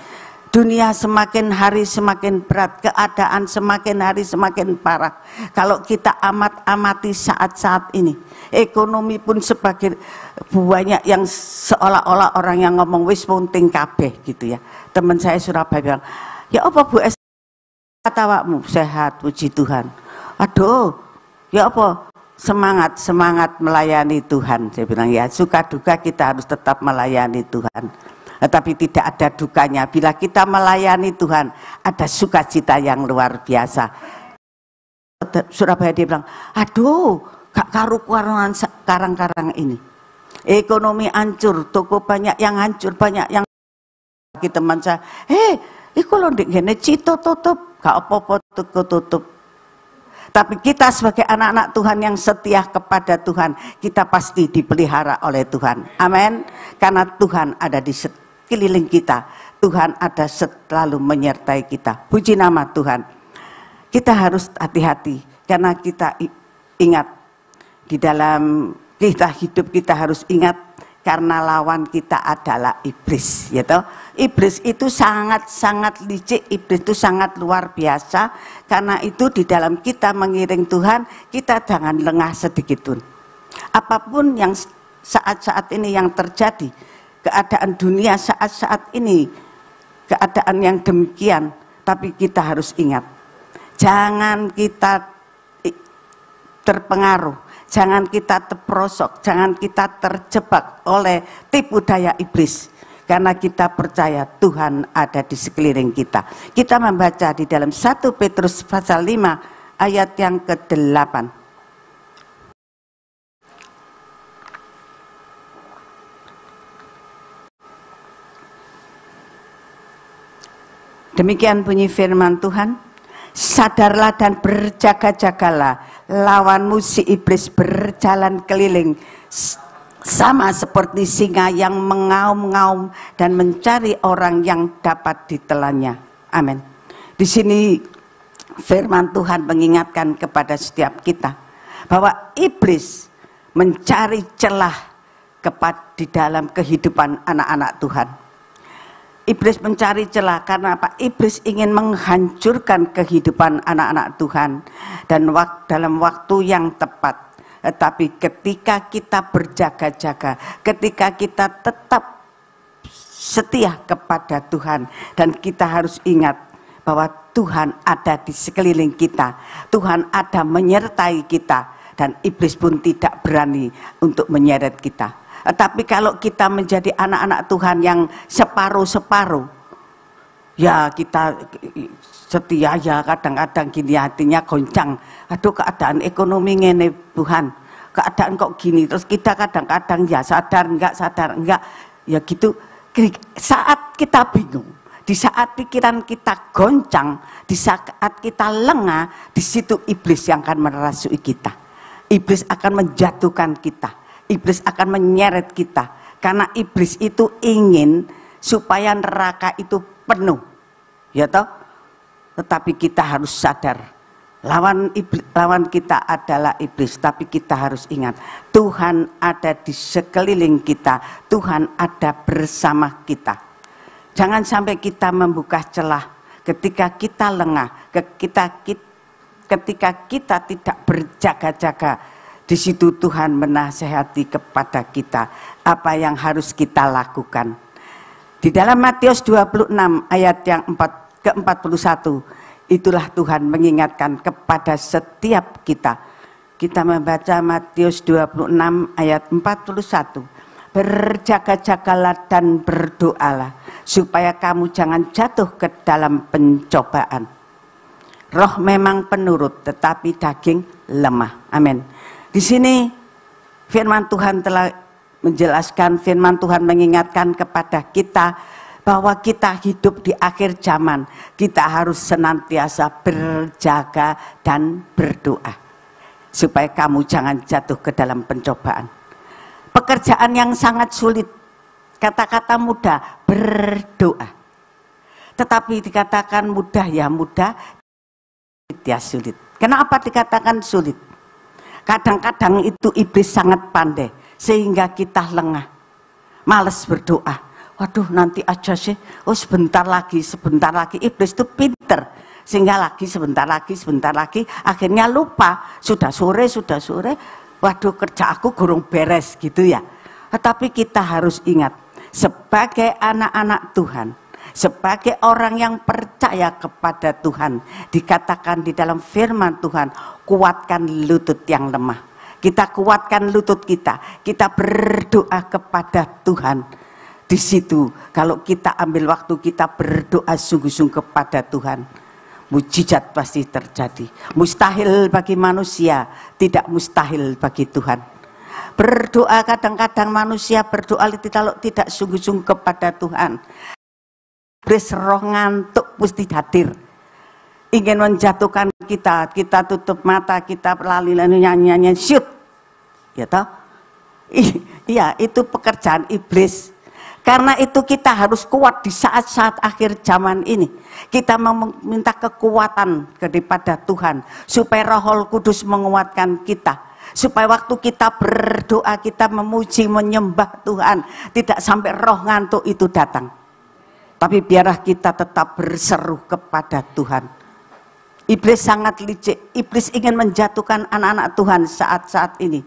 Dunia semakin hari semakin berat, keadaan semakin hari semakin parah. Kalau kita amati saat-saat ini, ekonomi pun sebagai banyak yang seolah-olah orang yang ngomong wis munting kabeh gitu ya. Teman saya Surabaya bilang, ya apa Bu Es, kata awakmu sehat, puji Tuhan. Aduh, ya apa? Semangat melayani Tuhan. Saya bilang ya, suka duka kita harus tetap melayani Tuhan. Tetapi tidak ada dukanya. Bila kita melayani Tuhan, ada sukacita yang luar biasa. Surabaya dia bilang, aduh, gak karu-karuan karang-karang ini. Ekonomi hancur, toko banyak yang hancur, banyak yang teman saya, iku lho ndek ngene cito tutup, gak apa-apa toko tutup. Tapi kita sebagai anak-anak Tuhan yang setia kepada Tuhan, kita pasti dipelihara oleh Tuhan. Amin. Karena Tuhan ada di sekeliling kita. Tuhan ada selalu menyertai kita. Puji nama Tuhan. Kita harus hati-hati karena kita ingat di dalam kita hidup, kita harus ingat karena lawan kita adalah iblis, ya toh. Iblis itu sangat-sangat licik, iblis itu sangat luar biasa. Karena itu di dalam kita mengiring Tuhan, kita jangan lengah sedikit pun. Apapun yang saat-saat ini yang terjadi, keadaan dunia saat-saat ini, keadaan yang demikian, tapi kita harus ingat, jangan kita terpengaruh, jangan kita terperosok, jangan kita terjebak oleh tipu daya iblis. Karena kita percaya Tuhan ada di sekeliling kita. Kita membaca di dalam 1 Petrus pasal 5 ayat yang ke-8. Demikian bunyi firman Tuhan. Sadarlah dan berjaga-jagalah, lawanmu si iblis berjalan keliling sama seperti singa yang mengaum-ngaum dan mencari orang yang dapat ditelannya. Amin. Di sini firman Tuhan mengingatkan kepada setiap kita bahwa iblis mencari celah di dalam kehidupan anak-anak Tuhan. Iblis mencari celah karena apa? Iblis ingin menghancurkan kehidupan anak-anak Tuhan dan dalam waktu yang tepat. Tetapi ketika kita berjaga-jaga, ketika kita tetap setia kepada Tuhan, dan kita harus ingat bahwa Tuhan ada di sekeliling kita, Tuhan ada menyertai kita, dan iblis pun tidak berani untuk menyeret kita. Tapi kalau kita menjadi anak-anak Tuhan yang separuh-separuh, ya kita setia ya kadang-kadang gini hatinya goncang. Aduh keadaan ekonomi ngene Tuhan, keadaan kok gini. Terus kita kadang-kadang ya sadar enggak, ya gitu. Saat kita bingung, di saat pikiran kita goncang, di saat kita lengah, di situ iblis yang akan merasui kita. Iblis akan menjatuhkan kita. Iblis akan menyeret kita, karena iblis itu ingin supaya neraka itu penuh, ya toh. Tetapi kita harus sadar, lawan kita adalah iblis. Tapi kita harus ingat, Tuhan ada di sekeliling kita, Tuhan ada bersama kita. Jangan sampai kita membuka celah ketika kita lengah, ketika kita tidak berjaga-jaga. Di situ Tuhan menasehati kepada kita apa yang harus kita lakukan. Di dalam Matius 26 ayat yang ke-41, itulah Tuhan mengingatkan kepada setiap kita. Kita membaca Matius 26 ayat 41. Berjaga-jagalah dan berdoalah supaya kamu jangan jatuh ke dalam pencobaan. Roh memang penurut tetapi daging lemah. Amin. Di sini Firman Tuhan telah menjelaskan, firman Tuhan mengingatkan kepada kita bahwa kita hidup di akhir zaman. Kita harus senantiasa berjaga dan berdoa supaya kamu jangan jatuh ke dalam pencobaan. Pekerjaan yang sangat sulit, kata-kata mudah, berdoa. Tetapi dikatakan mudah ya mudah, sulit ya sulit. Kenapa dikatakan sulit? Kadang-kadang itu iblis sangat pandai sehingga kita lengah, malas berdoa. Waduh nanti aja sih, oh sebentar lagi. Iblis itu pinter sehingga sebentar lagi akhirnya lupa, sudah sore, waduh kerja aku gurung beres gitu ya. Tetapi kita harus ingat, sebagai anak-anak Tuhan, sebagai orang yang percaya kepada Tuhan, dikatakan di dalam firman Tuhan, kuatkan lutut yang lemah. Kita kuatkan lutut kita berdoa kepada Tuhan. Di situ kalau kita ambil waktu, kita berdoa sungguh-sungguh kepada Tuhan, mujizat pasti terjadi. Mustahil bagi manusia, tidak mustahil bagi Tuhan. Berdoa, kadang-kadang manusia berdoa kalau tidak sungguh-sungguh kepada Tuhan, iblis roh ngantuk mesti hadir, ingin menjatuhkan kita tutup mata, kita lali-lali nyanyi syut, ya toh? Iya, itu pekerjaan iblis. Karena itu kita harus kuat di saat-saat akhir zaman ini. Kita meminta kekuatan daripada Tuhan supaya Roh Kudus menguatkan kita, supaya waktu kita berdoa, kita memuji, menyembah Tuhan, tidak sampai roh ngantuk itu datang. Tapi biarlah kita tetap berseru kepada Tuhan. Iblis sangat licik. Iblis ingin menjatuhkan anak-anak Tuhan saat-saat ini.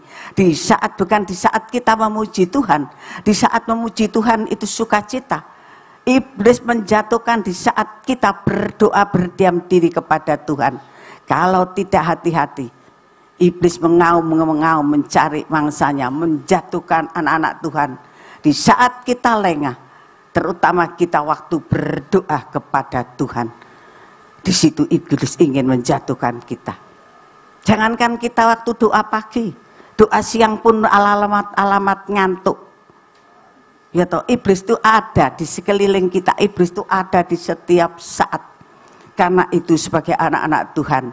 Bukan di saat kita memuji Tuhan. Di saat memuji Tuhan itu sukacita. Iblis menjatuhkan di saat kita berdoa, berdiam diri kepada Tuhan. Kalau tidak hati-hati, iblis mengaum mencari mangsanya, menjatuhkan anak-anak Tuhan. Di saat kita lengah, terutama kita waktu berdoa kepada Tuhan, di situ iblis ingin menjatuhkan kita. Jangankan kita waktu doa pagi, doa siang pun alamat ngantuk. Ya toh, iblis itu ada di sekeliling kita, iblis itu ada di setiap saat. Karena itu sebagai anak-anak Tuhan,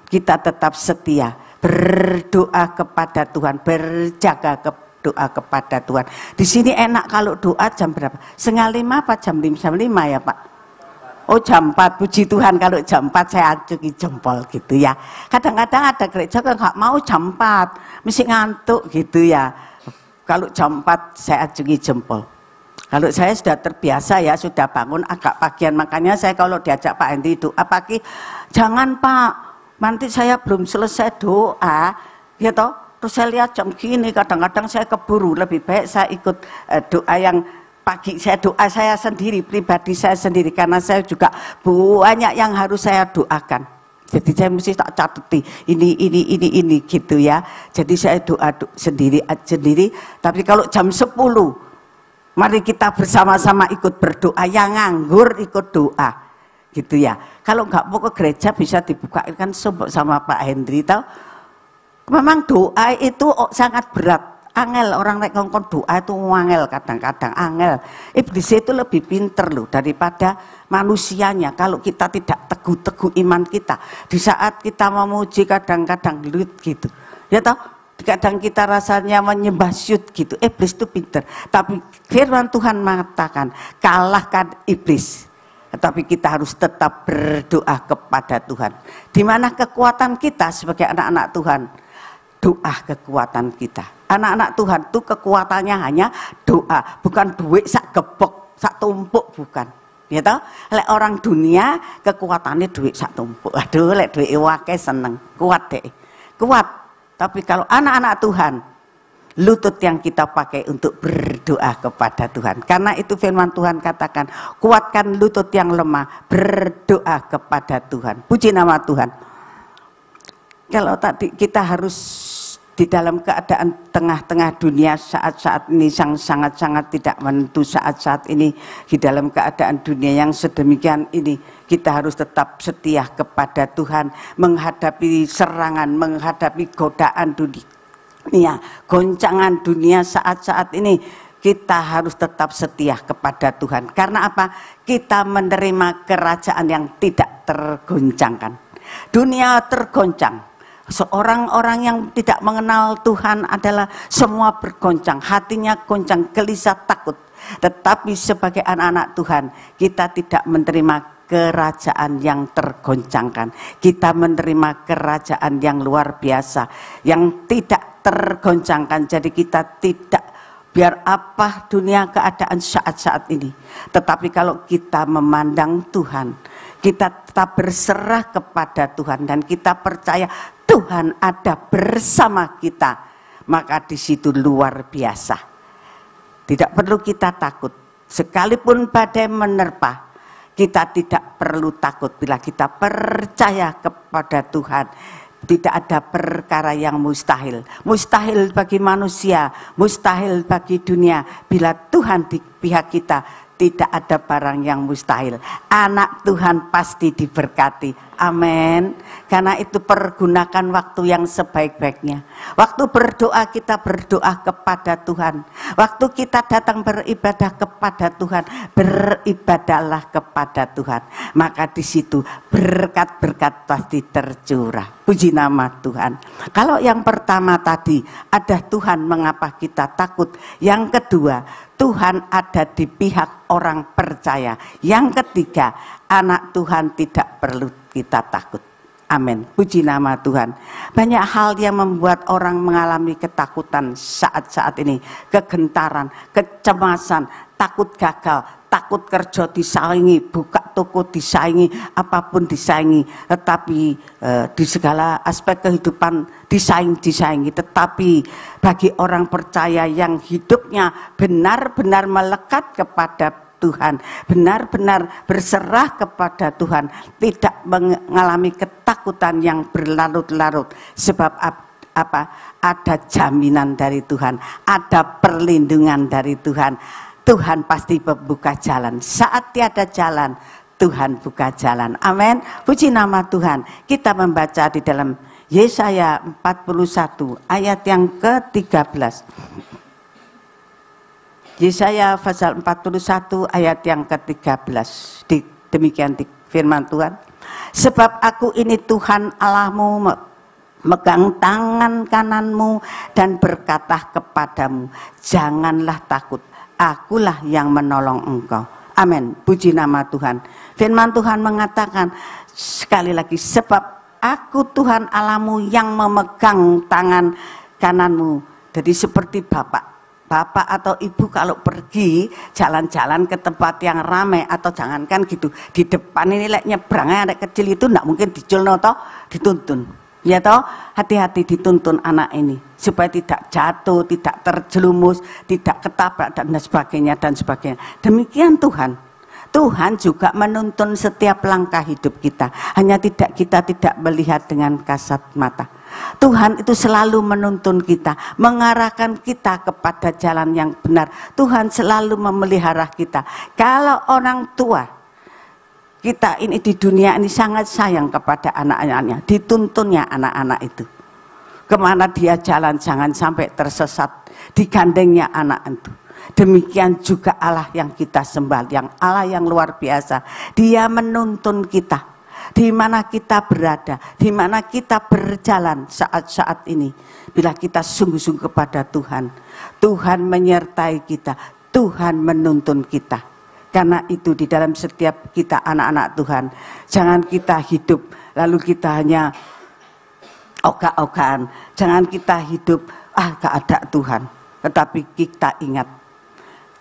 kita tetap setia berdoa kepada Tuhan, berjaga doa kepada Tuhan. Di sini enak kalau doa jam berapa? 4:30 apa jam 5 ya Pak? Oh jam 4, puji Tuhan kalau jam 4 saya acungi jempol gitu ya. Kadang-kadang ada gereja yang nggak mau jam 4, mesti ngantuk gitu ya. Kalau jam 4 saya acungi jempol. Kalau saya sudah terbiasa ya, sudah bangun agak pagian, makanya saya kalau diajak Pak Hendy doa pagi, jangan Pak, nanti saya belum selesai doa, ya toh. Terus saya lihat jam gini, kadang-kadang saya keburu, lebih baik saya ikut doa yang pagi, saya doa saya sendiri, pribadi saya sendiri, karena saya juga banyak yang harus saya doakan. Jadi saya mesti tak cateti ini gitu ya. Jadi saya doa sendiri. Tapi kalau jam 10, mari kita bersama-sama ikut berdoa. Yang nganggur ikut doa, gitu ya. Kalau nggak mau ke gereja bisa dibukakan sama Pak Hendri tahu. Memang doa itu sangat berat. Angel, orang nek ngomong doa itu angel, kadang-kadang angel. Iblis itu lebih pinter loh daripada manusianya. Kalau kita tidak teguh iman kita, di saat kita memuji kadang-kadang lut gitu, ya toh, kadang kita rasanya menyembah syut gitu. Iblis itu pinter, tapi firman Tuhan mengatakan kalahkan iblis. Tetapi kita harus tetap berdoa kepada Tuhan. Di mana kekuatan kita sebagai anak-anak Tuhan? Doa kekuatan kita. Anak-anak Tuhan itu kekuatannya hanya doa, bukan duit sak gepok, sak tumpuk, bukan. Ya toh? Lek orang dunia kekuatannya duit sak tumpuk. Aduh, lek duit wake seneng, kuat deh. Kuat. Tapi kalau anak-anak Tuhan, lutut yang kita pakai untuk berdoa kepada Tuhan. Karena itu firman Tuhan katakan, kuatkan lutut yang lemah, berdoa kepada Tuhan. Puji nama Tuhan. Kalau tadi kita harus di dalam keadaan tengah-tengah dunia saat-saat ini yang sangat-sangat tidak menentu, saat-saat ini di dalam keadaan dunia yang sedemikian ini, kita harus tetap setia kepada Tuhan, menghadapi serangan, menghadapi godaan dunia, Ya, goncangan dunia saat-saat ini, kita harus tetap setia kepada Tuhan. Karena apa? Kita menerima kerajaan yang tidak tergoncangkan. Dunia tergoncang. Seorang-orang yang tidak mengenal Tuhan adalah semua bergoncang, hatinya goncang, gelisah, takut. Tetapi sebagai anak-anak Tuhan, kita tidak menerima kerajaan yang tergoncangkan. Kita menerima kerajaan yang luar biasa, yang tidak tergoncangkan. Jadi kita tidak, biar apa dunia keadaan saat-saat ini, tetapi kalau kita memandang Tuhan, kita tetap berserah kepada Tuhan, dan kita percaya Tuhan ada bersama kita, maka di situ luar biasa. Tidak perlu kita takut, sekalipun badai menerpa, kita tidak perlu takut bila kita percaya kepada Tuhan. Tidak ada perkara yang mustahil. Mustahil bagi manusia, mustahil bagi dunia. Bila Tuhan di pihak kita, tidak ada barang yang mustahil. Anak Tuhan pasti diberkati. Amin. Karena itu pergunakan waktu yang sebaik-baiknya. Waktu berdoa, kita berdoa kepada Tuhan. Waktu kita datang beribadah kepada Tuhan, beribadahlah kepada Tuhan. Maka di situ berkat-berkat pasti tercurah. Puji nama Tuhan. Kalau yang pertama tadi, ada Tuhan mengapa kita takut. Yang kedua, Tuhan ada di pihak orang percaya. Yang ketiga, anak Tuhan tidak perlu kita takut. Amin. Puji nama Tuhan. Banyak hal yang membuat orang mengalami ketakutan saat-saat ini. Kegentaran, kecemasan, takut gagal, takut kerja disaingi, buka toko disaingi, apapun disaingi. Tetapi di segala aspek kehidupan disaingi. Tetapi bagi orang percaya yang hidupnya benar-benar melekat kepada Tuhan, benar-benar berserah kepada Tuhan, tidak mengalami ketakutan yang berlarut-larut. Sebab apa? Ada jaminan dari Tuhan, ada perlindungan dari Tuhan. Tuhan pasti membuka jalan. Saat tiada jalan, Tuhan buka jalan. Amin. Puji nama Tuhan. Kita membaca di dalam Yesaya 41 ayat yang ke-13. Yesaya pasal 41 ayat yang ke-13. Demikian firman Tuhan. Sebab aku ini Tuhan Allahmu, megang tangan kananmu dan berkata kepadamu, janganlah takut, akulah yang menolong engkau. Amin. Puji nama Tuhan. Firman Tuhan mengatakan sekali lagi, sebab aku Tuhan Allahmu yang memegang tangan kananmu. Jadi seperti Bapak atau Ibu kalau pergi jalan-jalan ke tempat yang ramai, atau jangankan gitu, di depan ini nyebrangnya anak kecil itu tidak mungkin diculno toh, dituntun. Ya toh, hati-hati dituntun anak ini supaya tidak jatuh, tidak terjerumus, tidak ketabrak dan sebagainya dan sebagainya. Demikian Tuhan juga menuntun setiap langkah hidup kita. Hanya kita tidak melihat dengan kasat mata. Tuhan itu selalu menuntun kita, mengarahkan kita kepada jalan yang benar. Tuhan selalu memelihara kita. Kalau orang tua kita ini di dunia ini sangat sayang kepada anak-anaknya, dituntunnya anak-anak itu. Kemana dia jalan jangan sampai tersesat, digandengnya anak itu. Demikian juga Allah yang kita sembah, yang Allah yang luar biasa. Dia menuntun kita, di mana kita berada, di mana kita berjalan saat-saat ini. Bila kita sungguh-sungguh kepada Tuhan, Tuhan menyertai kita, Tuhan menuntun kita. Karena itu di dalam setiap kita anak-anak Tuhan, jangan kita hidup lalu kita hanya ogah-ogahan. Jangan kita hidup gak ada Tuhan. Tetapi kita ingat,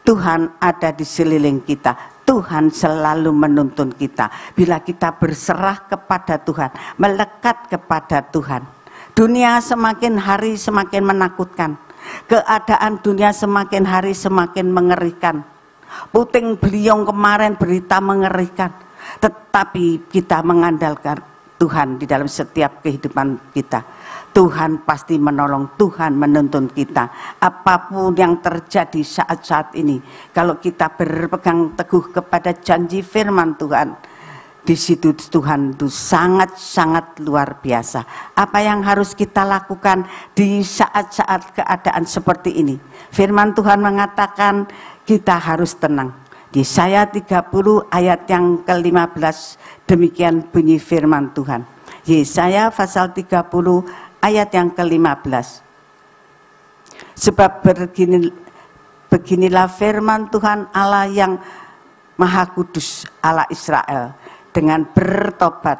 Tuhan ada di sekeliling kita. Tuhan selalu menuntun kita. Bila kita berserah kepada Tuhan, melekat kepada Tuhan, dunia semakin hari semakin menakutkan. Keadaan dunia semakin hari semakin mengerikan. Puting beliung kemarin berita mengerikan. Tetapi kita mengandalkan Tuhan di dalam setiap kehidupan kita. Tuhan pasti menolong, Tuhan menuntun kita. Apapun yang terjadi saat-saat ini, kalau kita berpegang teguh kepada janji firman Tuhan, Di situ Tuhan itu sangat-sangat luar biasa. Apa yang harus kita lakukan di saat-saat keadaan seperti ini? Firman Tuhan mengatakan kita harus tenang. Di Yesaya 30 ayat yang ke-15 demikian bunyi firman Tuhan. Yesaya pasal 30 ayat yang ke-15. Sebab beginilah firman Tuhan Allah yang Maha Kudus, Allah Israel. Dengan bertobat,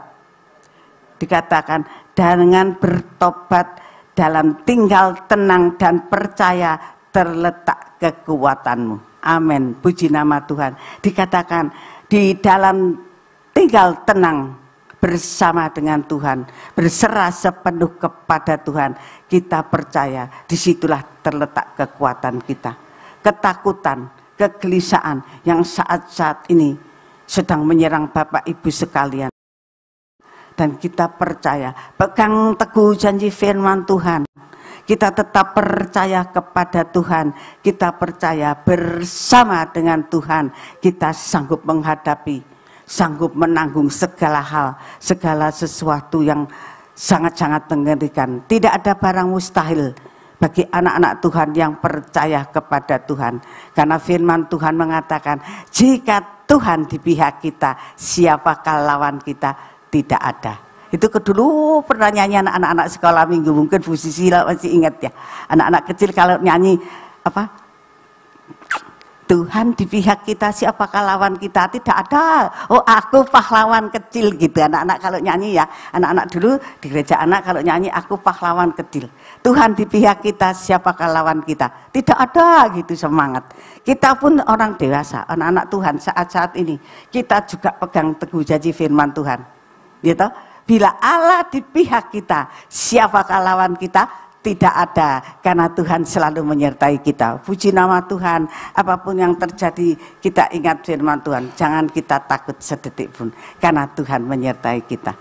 dikatakan dengan bertobat dalam tinggal tenang dan percaya terletak kekuatanmu. Amin, puji nama Tuhan. Dikatakan di dalam tinggal tenang bersama dengan Tuhan, berserah sepenuh kepada Tuhan, kita percaya disitulah terletak kekuatan kita. Ketakutan, kegelisahan yang saat-saat ini sedang menyerang Bapak Ibu sekalian. Dan kita percaya, pegang teguh janji firman Tuhan. Kita tetap percaya kepada Tuhan. Kita percaya bersama dengan Tuhan. Kita sanggup menghadapi, sanggup menanggung segala hal, segala sesuatu yang sangat-sangat mengerikan. Tidak ada barang mustahil bagi anak-anak Tuhan yang percaya kepada Tuhan. Karena firman Tuhan mengatakan, jika Tuhan di pihak kita, siapakah lawan kita? Tidak ada. Itu dulu pernah nyanyi anak-anak sekolah minggu, mungkin Bu Sisila masih ingat ya. Anak-anak kecil kalau nyanyi apa? Tuhan di pihak kita, siapakah lawan kita? Tidak ada. Oh, aku pahlawan kecil gitu. Anak-anak kalau nyanyi ya, anak-anak dulu di gereja anak kalau nyanyi, aku pahlawan kecil. Tuhan di pihak kita, siapakah lawan kita? Tidak ada gitu semangat. Kita pun orang dewasa, anak-anak Tuhan saat-saat ini, kita juga pegang teguh janji firman Tuhan. Gitu. Bila Allah di pihak kita, siapakah lawan kita? Tidak ada, karena Tuhan selalu menyertai kita. Puji nama Tuhan, apapun yang terjadi kita ingat firman Tuhan. Jangan kita takut sedetik pun, karena Tuhan menyertai kita.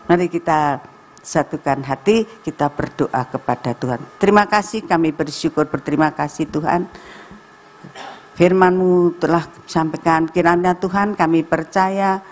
Mari kita satukan hati, kita berdoa kepada Tuhan. Terima kasih, kami bersyukur, berterima kasih Tuhan. Firman-Mu telah disampaikan, kiranya Tuhan kami percaya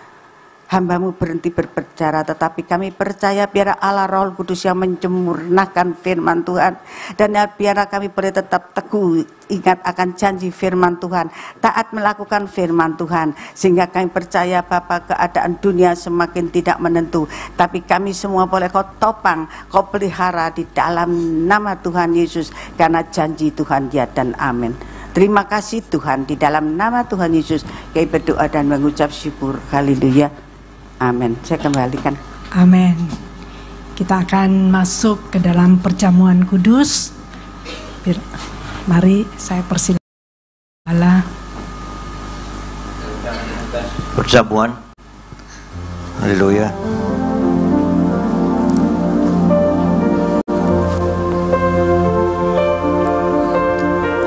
hamba-Mu berhenti berbicara, tetapi kami percaya biar Allah Roh Kudus yang menyempurnakan firman Tuhan, dan biar kami boleh tetap teguh ingat akan janji firman Tuhan, taat melakukan firman Tuhan, sehingga kami percaya Bapa keadaan dunia semakin tidak menentu, tapi kami semua boleh Kau topang, Kau pelihara di dalam nama Tuhan Yesus, karena janji Tuhan ya dan amin. Terima kasih Tuhan, di dalam nama Tuhan Yesus kami berdoa dan mengucap syukur. Haleluya. Amin. Saya kembalikan. Amin. Kita akan masuk ke dalam perjamuan kudus. Mari saya persilakan. Perjamuan. Haleluya.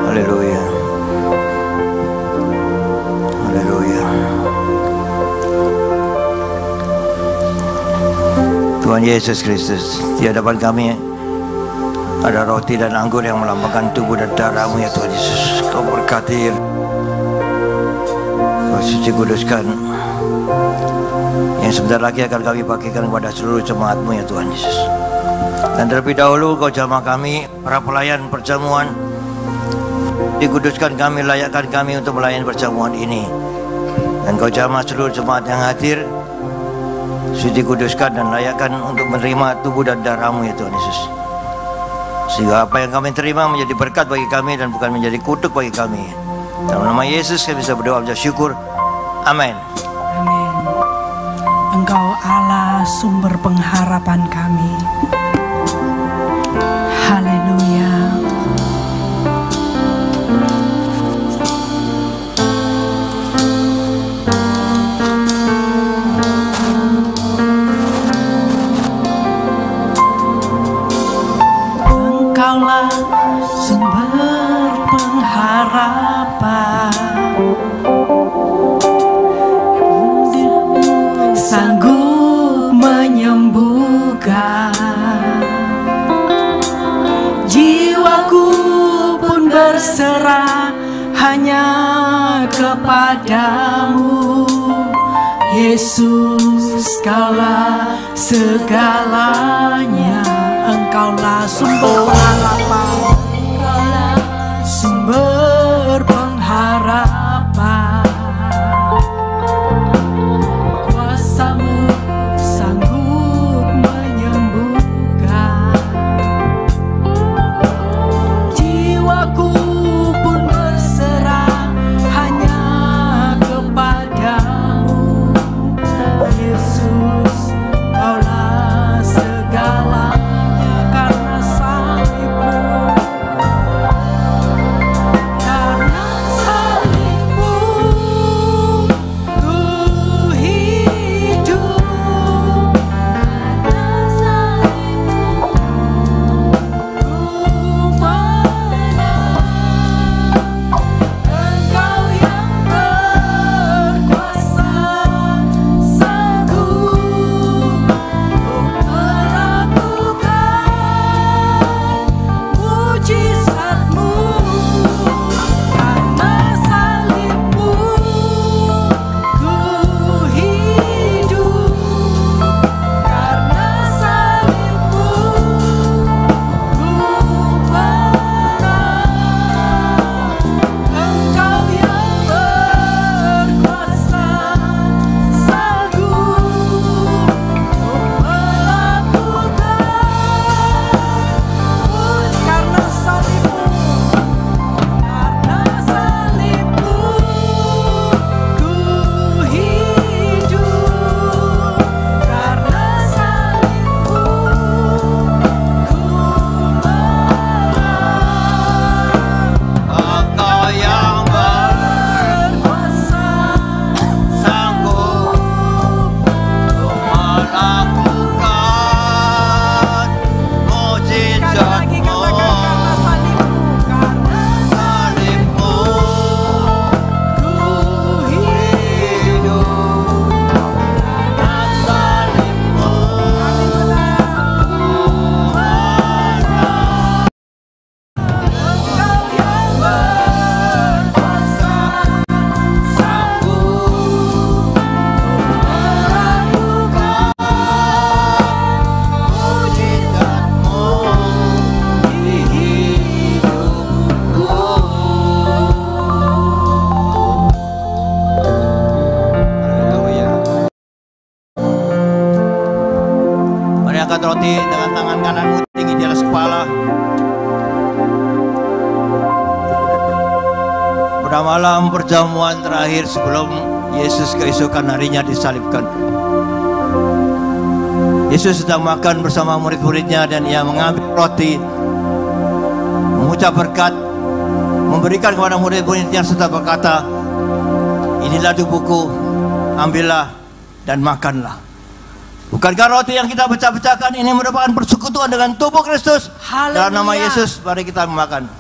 Haleluya. Haleluya. Tuhan Yesus Kristus, di hadapan kami ada roti dan anggur yang melambangkan tubuh dan darah-Mu ya Tuhan Yesus. Kau berkati, Kau suci kuduskan yang sebentar lagi akan kami bagikan kepada seluruh jemaat-Mu ya Tuhan Yesus. Dan terlebih dahulu Kau jamah kami, para pelayan perjamuan, dikuduskan kami, layakkan kami untuk melayani perjamuan ini. Dan Kau jamah seluruh jemaat yang hadir, suci kuduskan dan layakkan untuk menerima tubuh dan darah-Mu ya Tuhan Yesus. Sehingga apa yang kami terima menjadi berkat bagi kami dan bukan menjadi kutuk bagi kami. Dalam nama Yesus kami bisa berdoa dan syukur. Amin. Amin. Engkau Allah sumber pengharapan kami. Haleluya. Engkaulah sumber pengharapan, sanggup menyembuhkan jiwaku pun berserah hanya kepadamu Yesus. Yesus, Kaulah segalanya. Engkaulah sumber harapan, sumber pengharapan. Kuasa-Mu sanggup menyembuhkan. Jiwaku pun berserah hanya kepadamu. Yesus, Kaulah segalanya karena salib-Mu. Karena salib-Mu ku hidup. Karena salib-Mu ku menang. Engkau yang berkuasa sanggup melakukan mujizat-Mu. Karena salib-Mu ku hidup. Karena salib-Mu ku menang. Engkau yang berkuasa sanggup melakukan. Karena salib-Mu, karena salib-Mu ku hidup. Karena salib-Mu ku menang. Engkau yang Berkuasa sanggup melakukan mujizat-Mu. karena salib-Mu, karena Salib-Mu ku hidup. karena salib-Mu Engkau yang berkuasa sanggup melakukan mujizat-Mu di hidupku. Haleluya. Mari angkat roti dengan tangan kananmu tinggi di atas kepala. Pada malam perjamuan terakhir sebelum Yesus keesokan harinya disalibkan, Yesus sedang makan bersama murid-muridnya dan ia mengambil roti, mengucap berkat, memberikan kepada murid-muridnya serta berkata, "Inilah tubuhku, ambillah dan makanlah. Bukankah roti yang kita pecah-pecahkan ini merupakan persekutuan dengan tubuh Kristus?" Dalam nama Haleluya. Yesus, mari kita memakan.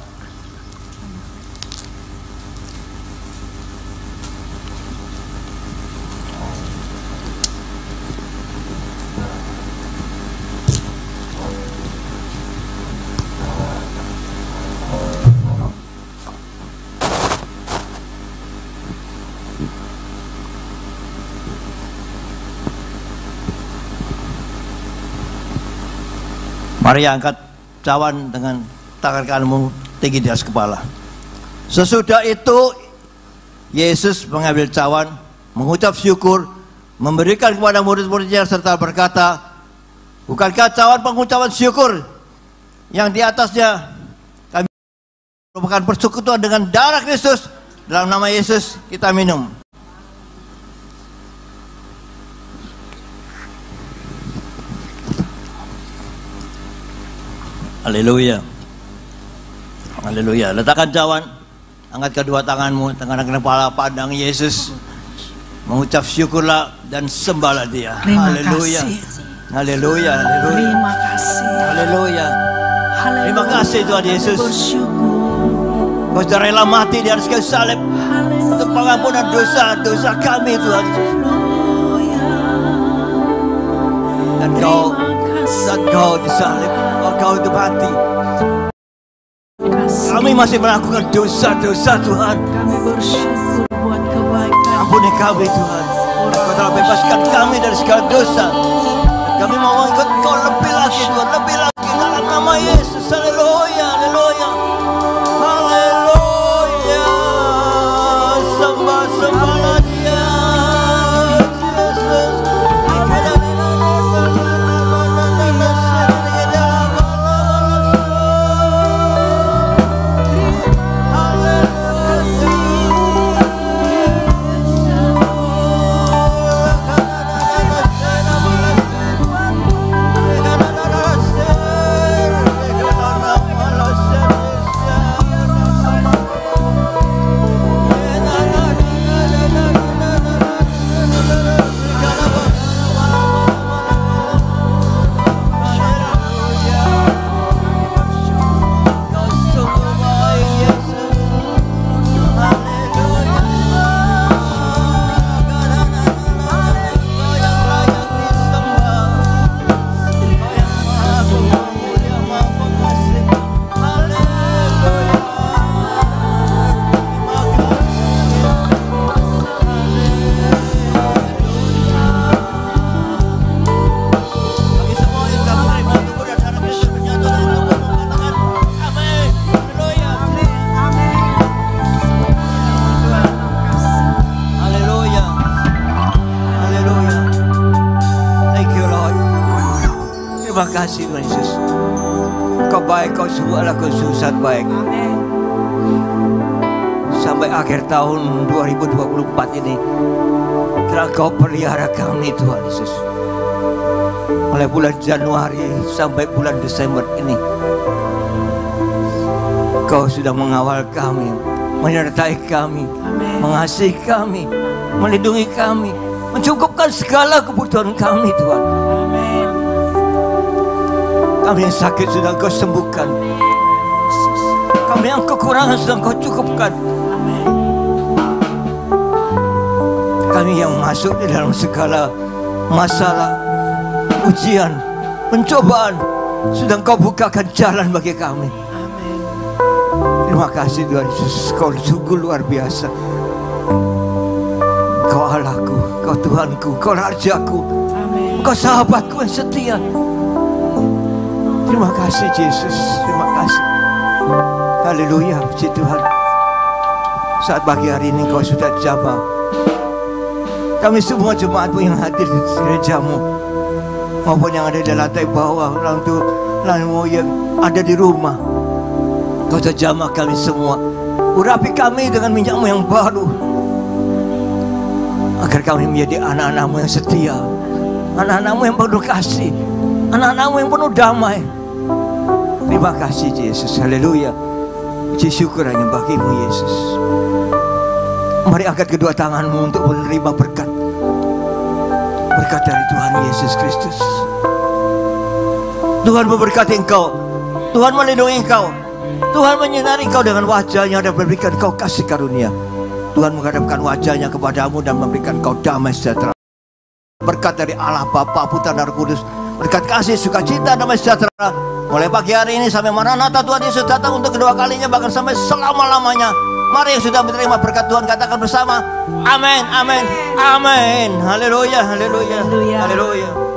Mari angkat cawan dengan tangan kananmu tinggi di atas kepala. Sesudah itu Yesus mengambil cawan, mengucap syukur, memberikan kepada murid-muridnya serta berkata, "Bukankah cawan pengucapan syukur yang di atasnya kami merupakan persekutuan dengan darah Kristus? Dalam nama Yesus kita minum." Haleluya. Haleluya. Letakkan cawan, angkat kedua tanganmu, tangan kepala, pandang Yesus. Mengucap syukurlah dan sembahlah Dia. Terima Haleluya. kasih. Haleluya. Haleluya. Terima kasih. Haleluya. Haleluya. Terima kasih Tuhan Yesus. Bersyukur. Kau sudah rela mati di atas kayu salib untuk pengampunan dosa-dosa kami Tuhan Yesus. Dan kau disalib, kau itu mati. Kami masih melakukan dosa-dosa Tuhan. Kami bersyukur buat kebaikan. Ampuni kami Tuhan. Kau telah bebaskan kami dari segala dosa. Kami mau ikut Kau lebih lagi Tuhan, lebih lagi dalam nama Yesus. Haleluya, haleluya, haleluya. Sembah-sembahlah Dia, Yesus. Terima kasih Tuhan Yesus. Kau baik, Kau sungguhlah Kau sangat baik. Sampai akhir tahun 2024 ini telah Kau pelihara kami Tuhan Yesus. Mulai bulan Januari sampai bulan Desember ini Kau sudah mengawal kami, menyertai kami, mengasihi kami, melindungi kami, mencukupkan segala kebutuhan kami Tuhan. Kami yang sakit sudah Kau sembuhkan, kami yang kekurangan sudah Kau cukupkan. Kami yang masuk di dalam segala masalah, ujian, pencobaan, sudah Kau bukakan jalan bagi kami. Terima kasih Tuhan Yesus, Kau sungguh luar biasa. Kau Allahku, Kau Tuhanku, Kau Rajaku, Kau sahabatku yang setia. Terima kasih Yesus, terima kasih. Haleluya, puji Tuhan. Saat pagi hari ini Kau sudah jamah kami semua jemaat-Mu yang hadir di gereja-Mu, maupun yang ada di lantai bawah, lalu yang ada di rumah. Kau sudah jamah kami semua. Urapi kami dengan minyak-Mu yang baru, agar kami menjadi anak-anak-Mu yang setia, anak-anak-Mu yang penuh kasih, anak-anak-Mu yang penuh damai. Terima kasih Yesus, haleluya. Puji syukur hanya bagi-Mu Yesus. Mari angkat kedua tangan-Mu untuk menerima berkat dari Tuhan Yesus Kristus. Tuhan memberkati engkau, Tuhan melindungi engkau, Tuhan menyinari engkau dengan wajah-Nya dan memberikan engkau kasih karunia. Tuhan menghadapkan wajah-Nya kepadamu dan memberikan engkau damai sejahtera. Berkat dari Allah Bapa, Putra dan Roh Kudus, berkat kasih, sukacita, damai sejahtera mulai pagi hari ini sampai Maranatha Tuhan Yesus datang untuk kedua kalinya, bahkan sampai selama-lamanya. Mari yang sudah menerima berkat Tuhan katakan bersama, amin, amin, amin. Haleluya, haleluya, haleluya.